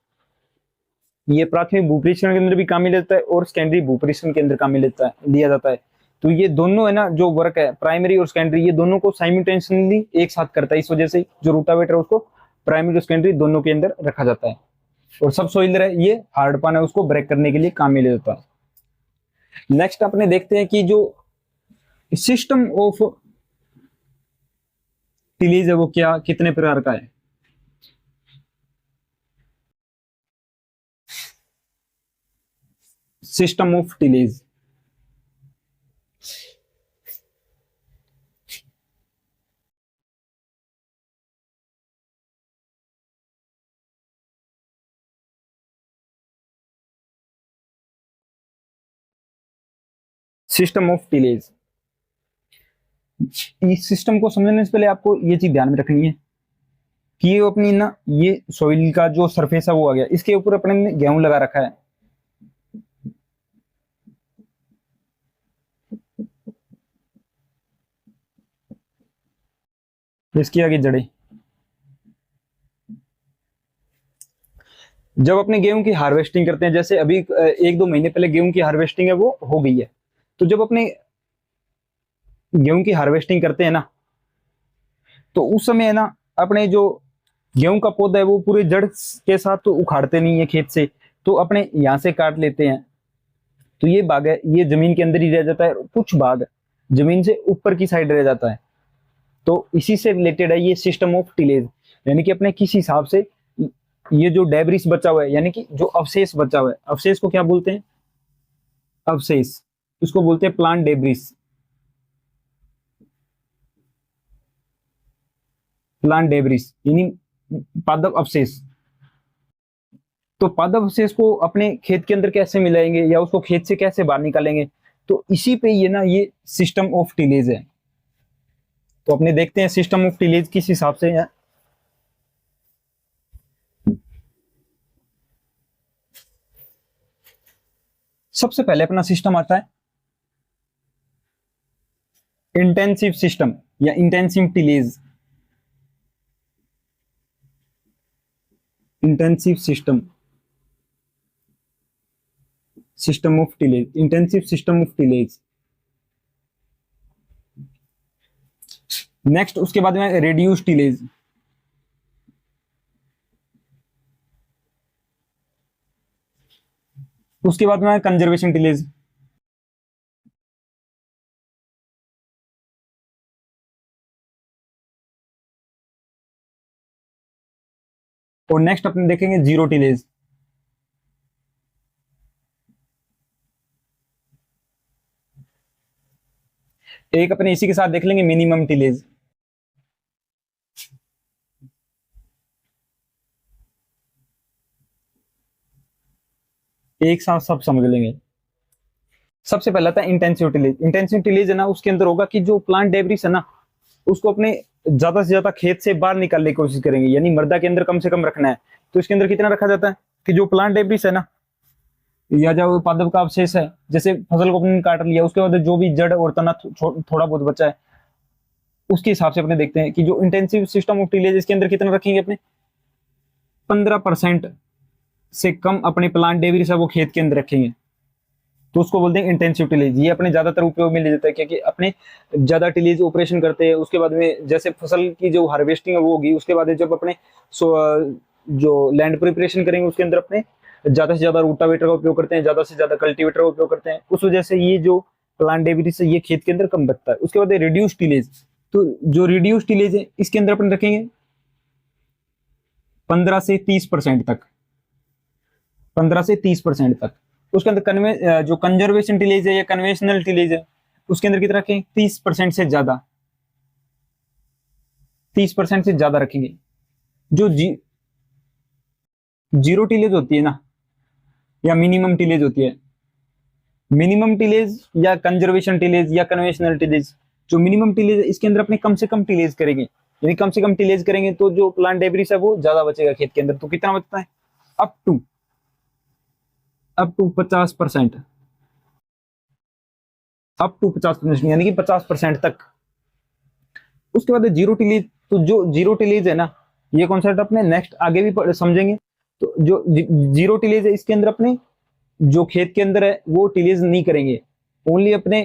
ये प्राथमिक भूपरीक्षण के अंदर भी काम में लेता है और सेकेंडरी भूपरीक्षण के अंदर काम में लेता है, लिया जाता है। तो ये दोनों है ना जो वर्क है प्राइमरी और सेकेंडरी, ये दोनों को साइमल्टेनियसली एक साथ करता है, इस वजह से जो रूटावेटर है उसको प्राइमरी और सेकेंडरी दोनों के अंदर रखा जाता है। और सब सोइलर है ये हार्ड पान है उसको ब्रेक करने के लिए काम में ले जाता है। नेक्स्ट अपने देखते हैं कि जो सिस्टम ऑफ टिलीज है वो क्या, कितने प्रकार का है। सिस्टम ऑफ टिलीज, सिस्टम ऑफ टिलीज, इस सिस्टम को समझने से पहले आपको ये चीज ध्यान में रखनी है कि ये अपनी ना, ये सॉइल का जो सरफेस है वो आ गया, इसके ऊपर अपने ने गेहूं लगा रखा है, इसकी आगे जड़ें। जब अपने गेहूं की हार्वेस्टिंग करते हैं, जैसे अभी 1-2 महीने पहले गेहूं की हार्वेस्टिंग है वो हो गई है, तो जब अपने गेहूं की हार्वेस्टिंग करते हैं ना, तो उस समय है ना अपने जो गेहूं का पौधा है वो पूरे जड़ के साथ तो उखाड़ते नहीं है खेत से, तो अपने यहाँ से काट लेते हैं। तो ये भाग है ये जमीन के अंदर ही रह जाता है, कुछ भाग जमीन से ऊपर की साइड रह जाता है। तो इसी से रिलेटेड है ये सिस्टम ऑफ टिलेज, यानी कि अपने किस हिसाब से ये जो डेब्रिस बचा हुआ है, यानी कि जो अवशेष बचा हुआ है, अवशेष को क्या बोलते हैं, अवशेष, इसको बोलते हैं प्लांट डेब्रिस, प्लांट डेब्रिस यानी पादप अवशेष। तो पादप अवशेष को अपने खेत के अंदर कैसे मिलाएंगे या उसको खेत से कैसे बाहर निकालेंगे, तो इसी पे ये ना ये सिस्टम ऑफ टिलेज है। तो अपने देखते हैं सिस्टम ऑफ टिलेज किस हिसाब से है। सबसे पहले अपना सिस्टम आता है इंटेंसिव सिस्टम या intensive tillage, intensive system, system of tillage, intensive system of tillage. Next उसके बाद में रेड्यूस टिलेज, उसके बाद में कंजर्वेशन टिलेज, और नेक्स्ट अपने देखेंगे जीरो टिलेज। एक अपने इसी के साथ देख लेंगे मिनिमम टिलेज। एक साथ सब समझ लेंगे। सबसे पहला था इंटेंसिव टिलेज। इंटेंसिव टिलेज है ना, उसके अंदर होगा कि जो प्लांट डेब्रिस है ना, उसको अपने ज्यादा से ज्यादा खेत से बाहर निकालने की कोशिश करेंगे, यानी मृदा के अंदर कम से कम रखना है। तो इसके अंदर कितना रखा जाता है कि जो प्लांट डेब्रिस है ना, या जो पादप का अवशेष है, जैसे फसल को अपने काट लिया, उसके बाद जो भी जड़ और तना थोड़ा बहुत बचा है, उसके हिसाब से अपने देखते हैं कि जो इंटेंसिव सिस्टम ऑफ टिलेज, इसके अंदर कितना रखेंगे अपने 15% से कम अपने प्लांट डेब्रिस है वो खेत के अंदर रखेंगे। तो उसको बोलते हैं इंटेंसिव टिलेज। ये अपने ज्यादातर उपयोग में ले जाता है क्योंकि अपने ज्यादा टिलेज ऑपरेशन करते हैं। उसके बाद में जैसे फसल की जो हार्वेस्टिंग है वो होगी, उसके बाद जब अपने जो लैंड प्रिपरेशन करेंगे उसके अंदर अपने ज्यादा से ज्यादा रूटावेटर का उपयोग करते हैं, ज्यादा से ज्यादा कल्टीवेटर का उपयोग करते हैं। उस वजह से ये जो प्लांट डेब्रिस है ये खेत के अंदर कम बचता है। उसके बाद रिड्यूस टिलेज। तो जो रिड्यूस टिलेज है इसके अंदर अपन रखेंगे 15 से 30% तक, 15 से 30% तक। उसके अंदर जो कंजर्वेशन टिलेज है या कन्वेंशनल टिलेज है, उसके अंदर कितना रखेंगे 30% से ज्यादा, 30% से ज्यादा रखेंगे। जो जीरो टिलेज होती है ना, या मिनिमम टिलेज होती है, मिनिमम टिलेज या कंजर्वेशन टिलेज या कन्वेंशनल टिलेज, जो मिनिमम टिलेज है इसके अंदर अपने कम से कम टिलेज करेंगे, यानी कम से कम टिलेज करेंगे तो जो प्लांट डेब्रिस है वो ज्यादा बचेगा खेत के अंदर। तो कितना बचता है अप टू 50%, अप टू 50%, यानी कि 50% तक। उसके बाद जीरो टिलेज। तो जो जीरो टिलेज है ना, ये कॉन्सेप्ट अपने नेक्स्ट आगे भी समझेंगे। तो जो जीरो टिलेज है इसके अंदर अपने जो खेत के अंदर है वो टिलेज नहीं करेंगे, ओनली अपने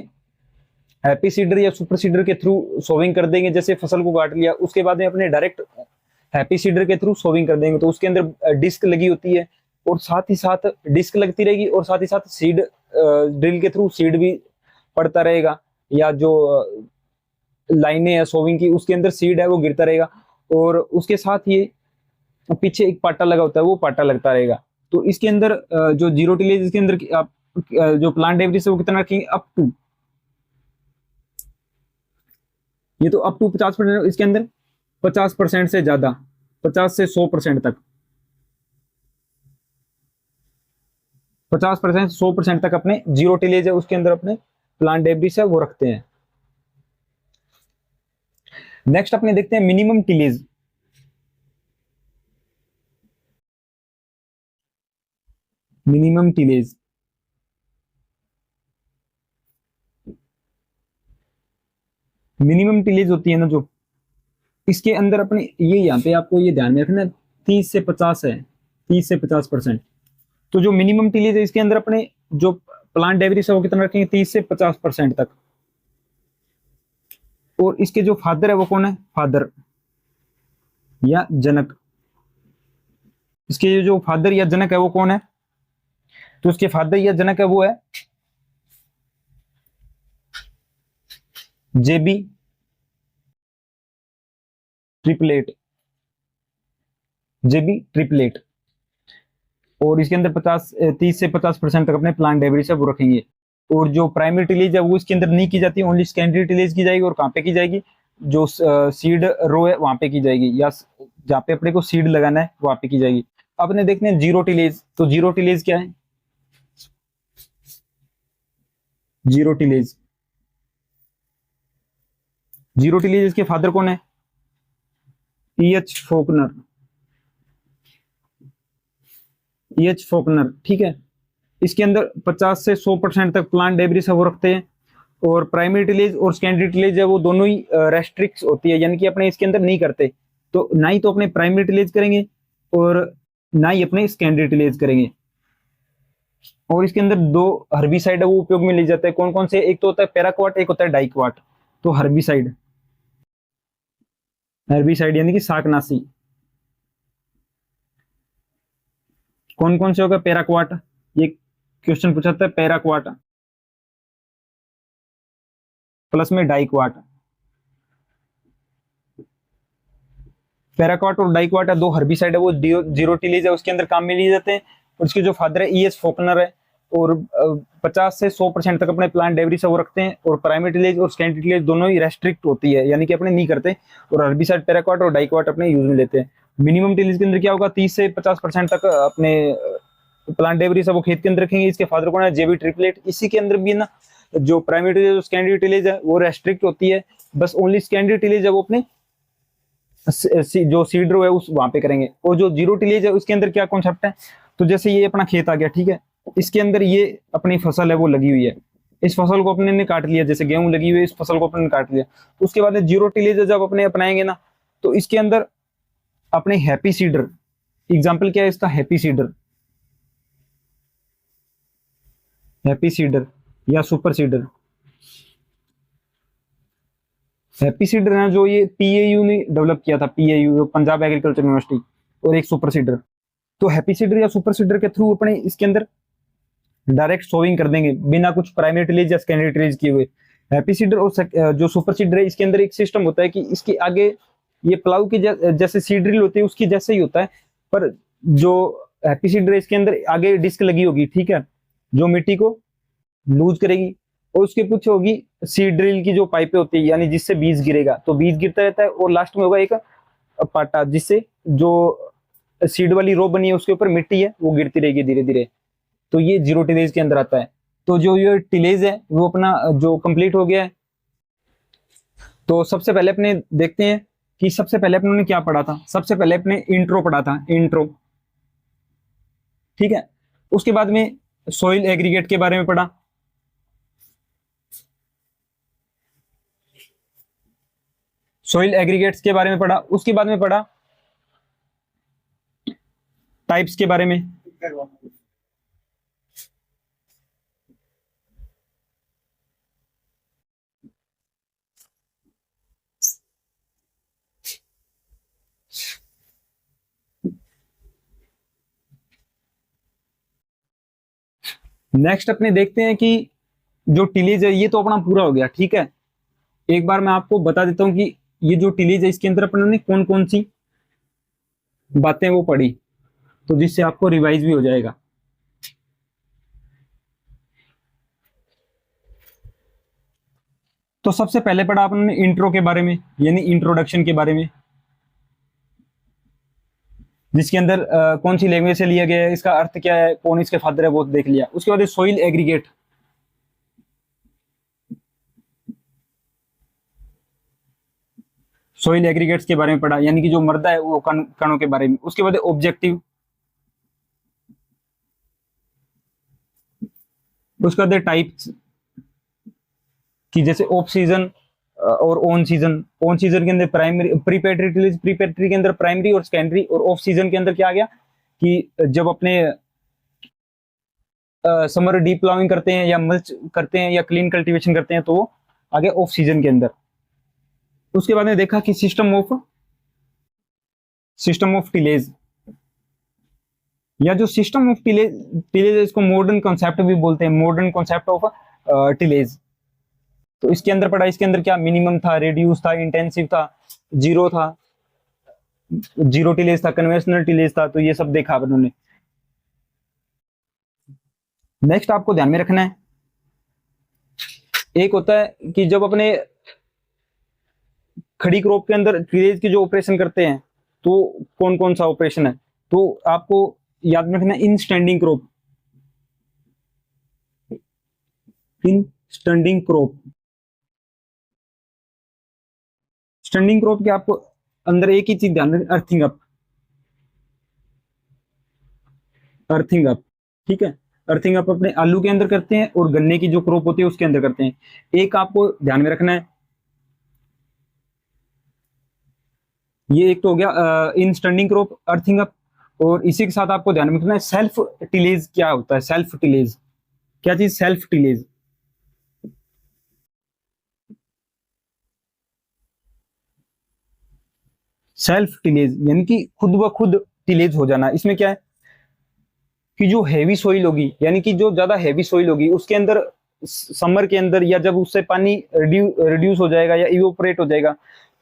हैप्पी सीडर या सुपर सीडर के थ्रू सोविंग कर देंगे। जैसे फसल को काट लिया उसके बाद में अपने डायरेक्ट हैप्पी सीडर के थ्रू सोविंग कर देंगे। तो उसके अंदर डिस्क लगी होती है, और साथ ही साथ डिस्क लगती रहेगी, और साथ ही साथ सीड ड्रिल के थ्रू सीड भी पड़ता रहेगा, या जो लाइनें है सोविंग की उसके अंदर सीड है वो गिरता रहेगा, और उसके साथ ये पीछे एक पाटा लगा होता है वो पाटा लगता रहेगा। तो इसके अंदर जो जीरो टिलेज, इसके अंदर आप जो प्लांट डेब्रिस है वो कितना रखेंगे अप टू, ये तो अप टू 50%, इसके अंदर 50% से ज्यादा, 50 से 100% तक, 50% 100% तक अपने जीरो टिलेज है उसके अंदर अपने प्लांट डेब्रिस है वो रखते हैं। नेक्स्ट अपने देखते हैं minimum tillage. Minimum tillage, minimum tillage होती है ना जो, इसके अंदर अपने ये यहाँ पे आपको ये ध्यान में रखना 30 से 50 है, 30 से 50%। तो जो मिनिमम टिलेज है इसके अंदर अपने जो प्लांट डेब्रिस है वो कितना रखेंगे 30 से 50% तक। और इसके जो फादर है वो कौन है, फादर या जनक, इसके जो फादर या जनक है वो कौन है, तो उसके फादर या जनक है वो है जेबी ट्रिपलेट, जेबी ट्रिपलेट। और इसके अंदर 30 से 50% तक अपने प्लांट डेब्रिस है वो रखेंगे। और जो प्राइमरी टिलेज है वो इसके अंदर नहीं की जाती, ओनली सेकेंडरी टिलेज की जाएगी। और कहाँ पे की जाएगी, जो सीड रो है वहां पे की जाएगी, या जहाँ पे अपने को सीड लगाना है वहां पे की जाएगी। अपने देखते हैं जीरो टिलेज। तो जीरो टिलेज क्या है, जीरो टिलेज, जीरो टिलेज इसके फादर कौन है, EH फोकनर, EH फोकनर, ठीक है। इसके अंदर 50 से 100% तक प्लांट डेब्रिस है वो रखते हैं। और प्राइमरी टिलेज और सेकेंडरी टिलेज है वो दोनों ही रेस्ट्रिक्ट होती है, यानी कि अपने इसके अंदर नहीं करते। तो ना ही तो अपने प्राइमरी टिलेज करेंगे और ना ही अपने सेकेंडरी टिलेज करेंगे। और इसके अंदर दो हर्बिसाइड है वो उपयोग में ले जाते हैं। कौन कौन से, एक तो होता है पैराक्वाट, एक होता है डाइक्वाट। तो हर्बिसाइड, हर्बिसाइड यानी कि शाकनाशी, कौन कौन से होगा, पैराक्वाट, ये क्वेश्चन पूछा था, पैराक्वाट प्लस में डाइक्वाट। पैराक्वाट और डाइक्वाट है, 2 हर्बिसाइड है, वो जीरो टिलेज है, उसके अंदर काम में लिए जाते हैं। और उसके जो फादर है ES फोकनर है, और 50 से 100% तक अपने प्लांट डेब्रिस वो रखते हैं। और प्राइमरी टिलेज और सेकेंडरी टिलेज दोनों ही रेस्ट्रिक्ट होती है, यानी कि अपने नहीं करते। और हर्बिसाइड पैराक्वाट और डाइक्वाट अपने यूज में लेते हैं। मिनिमम टिलेज के अंदर क्या होगा, 30 से 50% तक अपने प्लांट डेब्रिस है वो खेत के अंदर रखेंगे। इसके फादर कौन है, JB ट्रिपलेट। इसी के अंदर भी ना जो प्राइमरी टिलेज और सेकेंडरी टिलेज है वो रेस्ट्रिक्ट होती है, बस ओनली सेकेंडरी टिलेज है वो अपने जो सीड रो है उस वहां पे करेंगे। और जो जीरो टिलेज है उसके अंदर क्या कॉन्सेप्ट है, तो जैसे ये अपना खेत आ गया, ठीक है, इसके अंदर ये अपनी फसल है वो लगी हुई है, इस फसल को अपने ने काट लिया, जैसे गेहूं लगी हुई है, इस फसल को अपने ने काट लिया। उसके बाद जीरो टिलेज जब अपने अपनाएंगे ना, तो इसके अंदर अपने हैप्पी सीडर, एग्जाम्पल क्या है इसका, हैप्पी सीडर, हैप्पी सीडर या सुपर सीडर। हैप्पी सीडर है जो ये PAU ने डेवलप किया था, PAU पंजाब एग्रीकल्चर यूनिवर्सिटी, और एक सुपर सीडर। तो हैप्पी सीडर या सुपर सीडर के थ्रू अपने इसके अंदर डायरेक्ट सोइंग कर देंगे बिना कुछ प्राइमरी टिलेज या सेकेंडरी टिलेज किए हुए। हैप्पी सीडर और जो सुपर सीडर है इसके अंदर एक सिस्टम होता है कि इसके आगे ये प्लाऊ की जैसे सीड ड्रिल होती है उसकी जैसे ही होता है, पर जो हैप्पी सीडर है इसके अंदर आगे डिस्क लगी होगी, ठीक है, जो मिट्टी को लूज करेगी। और उसके पीछे होगी सीड ड्रिल की जो पाइपें होती है, यानी जिससे बीज गिरेगा, तो बीज गिरता रहता है। और लास्ट में होगा एक पाटा, जिससे जो सीड वाली रो बनी है उसके ऊपर मिट्टी है वो गिरती रहेगी धीरे धीरे। तो ये जीरो टिलेज के अंदर आता है। तो जो ये टिलेज है वो अपना जो कंप्लीट हो गया है। तो सबसे पहले अपने देखते हैं कि सबसे पहले अपने क्या पढ़ा था। सबसे पहले अपने इंट्रो पढ़ा था, इंट्रो, ठीक है। उसके बाद में सॉइल एग्रीगेट के बारे में पढ़ा, सॉइल एग्रीगेट्स के बारे में पढ़ा। उसके बाद में पढ़ा टाइप्स के बारे में, नेक्स्ट अपने देखते हैं कि जो टिलेज है ये तो अपना पूरा हो गया, ठीक है। एक बार मैं आपको बता देता हूं कि ये जो टिलेज है इसके अंदर अपन ने कौन कौन सी बातें वो पढ़ी, तो जिससे आपको रिवाइज भी हो जाएगा। तो सबसे पहले पढ़ा अपन इंट्रो के बारे में, यानी इंट्रोडक्शन के बारे में, जिसके अंदर कौन सी लैंग्वेज से लिया गया है, इसका अर्थ क्या है, कौन इसके फादर है वो देख लिया। उसके बाद सॉइल एग्रीगेट, सॉइल एग्रीगेट्स के बारे में पढ़ा, यानी कि जो मृदा है वो कणों के बारे में। उसके बाद ऑब्जेक्टिव, उसके बाद टाइप्स कि जैसे ऑफ सीजन और ऑन सीजन। ऑन सीजन के अंदर प्राइमरी, प्रीपेटरी टिलेज, प्रीपेटरी के अंदर प्राइमरी और सेकेंडरी। और ऑफ सीजन के अंदर क्या आ गया कि जब अपने समर डीप प्लाविंग करते हैं या मल्च करते हैं या क्लीन कल्टीवेशन करते हैं, तो वो आगे ऑफ सीजन के अंदर। उसके बाद में देखा कि सिस्टम ऑफ टिलेज, या जो सिस्टम ऑफ टिलेज इसको मॉडर्न कॉन्सेप्ट भी बोलते हैं, मॉडर्न कॉन्सेप्ट ऑफ टिलेज। तो इसके अंदर पढ़ा, इसके अंदर क्या मिनिमम था, रेड्यूस था, इंटेंसिव था, जीरो था, जीरो टिलेज था, कन्वेंशनल टिलेज था। तो ये सब देखा उन्होंने। नेक्स्ट आपको ध्यान में रखना है, एक होता है कि जब अपने खड़ी क्रॉप के अंदर टिलेज की जो ऑपरेशन करते हैं, तो कौन कौन सा ऑपरेशन है, तो आपको याद में रखना है। इन स्टैंडिंग क्रॉप, इन स्टैंडिंग क्रॉप, स्टैंडिंग क्रॉप के आपको अंदर एक ही चीज ध्यान रखना, अर्थिंग अप, अर्थिंग अप, ठीक है। अर्थिंग अप अपने आलू के अंदर करते हैं और गन्ने की जो क्रॉप होती है उसके अंदर करते हैं। एक आपको ध्यान में रखना है, ये एक तो हो गया इन स्टैंडिंग क्रॉप, अर्थिंग अप। और इसी के साथ आपको ध्यान में रखना है सेल्फ टिलेज क्या होता है। सेल्फ टिलेज क्या चीज, सेल्फ टिलेज, सेल्फ टिलेज यानी कि खुद ब खुद टिलेज हो जाना। इसमें क्या है कि जो हैवी सोइल होगी, यानी कि जो ज्यादा हैवी सोइल होगी उसके अंदर समर के अंदर, या जब उससे पानी रिड्यूस हो जाएगा या इवोपरेट हो जाएगा,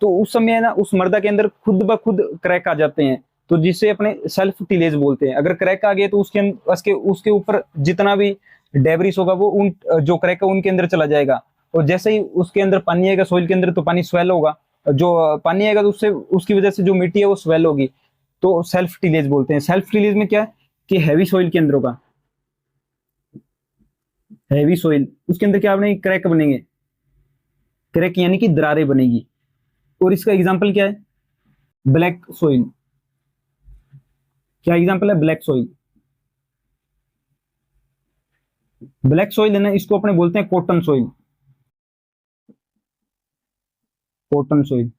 तो उस समय ना उस मृदा के अंदर खुद ब खुद क्रैक आ जाते हैं, तो जिससे अपने सेल्फ टिलेज बोलते हैं। अगर क्रैक आ गए तो उसके ऊपर जितना भी डेब्रिस होगा वो उन जो क्रैक है उनके अंदर चला जाएगा, और जैसे ही उसके अंदर पानी आएगा सोइल के अंदर तो पानी स्वेल होगा, जो पानी आएगा तो उससे उसकी वजह से जो मिट्टी है वो स्वेल होगी, तो सेल्फ टिलेज बोलते हैं। सेल्फ टिलेज में क्या है कि हैवी सॉइल के अंदर होगा, हैवी सॉइल उसके अंदर क्या बनेगी, क्रैक बनेंगे, क्रैक यानी कि दरारें बनेगी। और इसका एग्जांपल क्या है, ब्लैक सॉइल। क्या एग्जांपल है, ब्लैक सॉइल। ब्लैक सॉइल है ना, इसको अपने बोलते हैं कॉटन सॉइल, कॉटन सॉइल।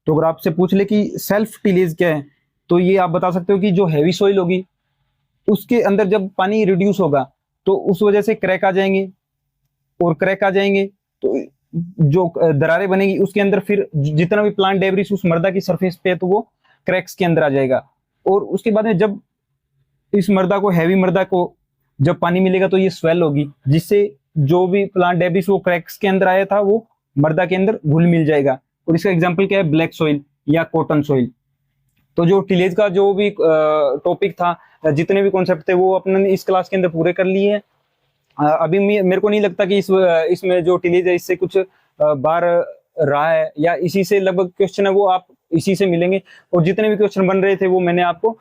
तो अगर आपसे पूछ ले कि सेल्फ टिलेज क्या है, तो ये आप बता सकते हो कि जो हैवी सॉइल होगी उसके अंदर जब पानी रिड्यूस होगा तो उस वजह से क्रैक आ जाएंगे, और क्रैक आ जाएंगे तो जो दरारें बनेगी उसके अंदर फिर जितना भी प्लांट डेब्रिस उस मृदा की सरफेस पे है तो वो क्रैक्स के अंदर आ जाएगा। और उसके बाद में जब इस मृदा को, हैवी मृदा को जब पानी मिलेगा तो ये स्वेल होगी, जिससे जो भी प्लांट डेब्रिस वो क्रैक्स के अंदर आया था वो मृदा के अंदर घुल मिल जाएगा। और इसका एग्जाम्पल क्या है, ब्लैक सॉइल या कॉटन सॉइल। तो जो टिलेज का जो भी टॉपिक था, जितने भी कॉन्सेप्ट थे वो अपने इस क्लास के अंदर पूरे कर लिए हैं। अभी मेरे को नहीं लगता कि इसमें जो टिलेज है इससे कुछ बार रहा है, या इसी से लगभग क्वेश्चन है वो आप इसी से मिलेंगे। और जितने भी क्वेश्चन बन रहे थे वो मैंने आपको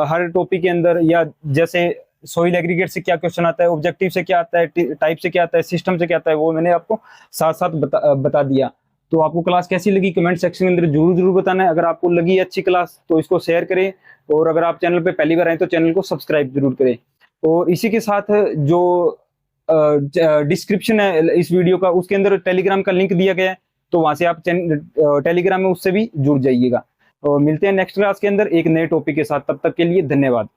हर टॉपिक के अंदर, या जैसे सॉइल एग्रीगेट से क्या क्वेश्चन आता है, ऑब्जेक्टिव से क्या आता है, टाइप से क्या आता है, सिस्टम से क्या आता है, वो मैंने आपको साथ साथ बता दिया। तो आपको क्लास कैसी लगी कमेंट सेक्शन के अंदर जरूर बताना है। अगर आपको लगी अच्छी क्लास तो इसको शेयर करें, और अगर आप चैनल पे पहली बार आए तो चैनल को सब्सक्राइब जरूर करें। और इसी के साथ जो डिस्क्रिप्शन है इस वीडियो का, उसके अंदर टेलीग्राम का लिंक दिया गया है, तो वहां से आप टेलीग्राम में उससे भी जुड़ जाइएगा। और मिलते हैं नेक्स्ट क्लास के अंदर एक नए टॉपिक के साथ, तब तक के लिए धन्यवाद।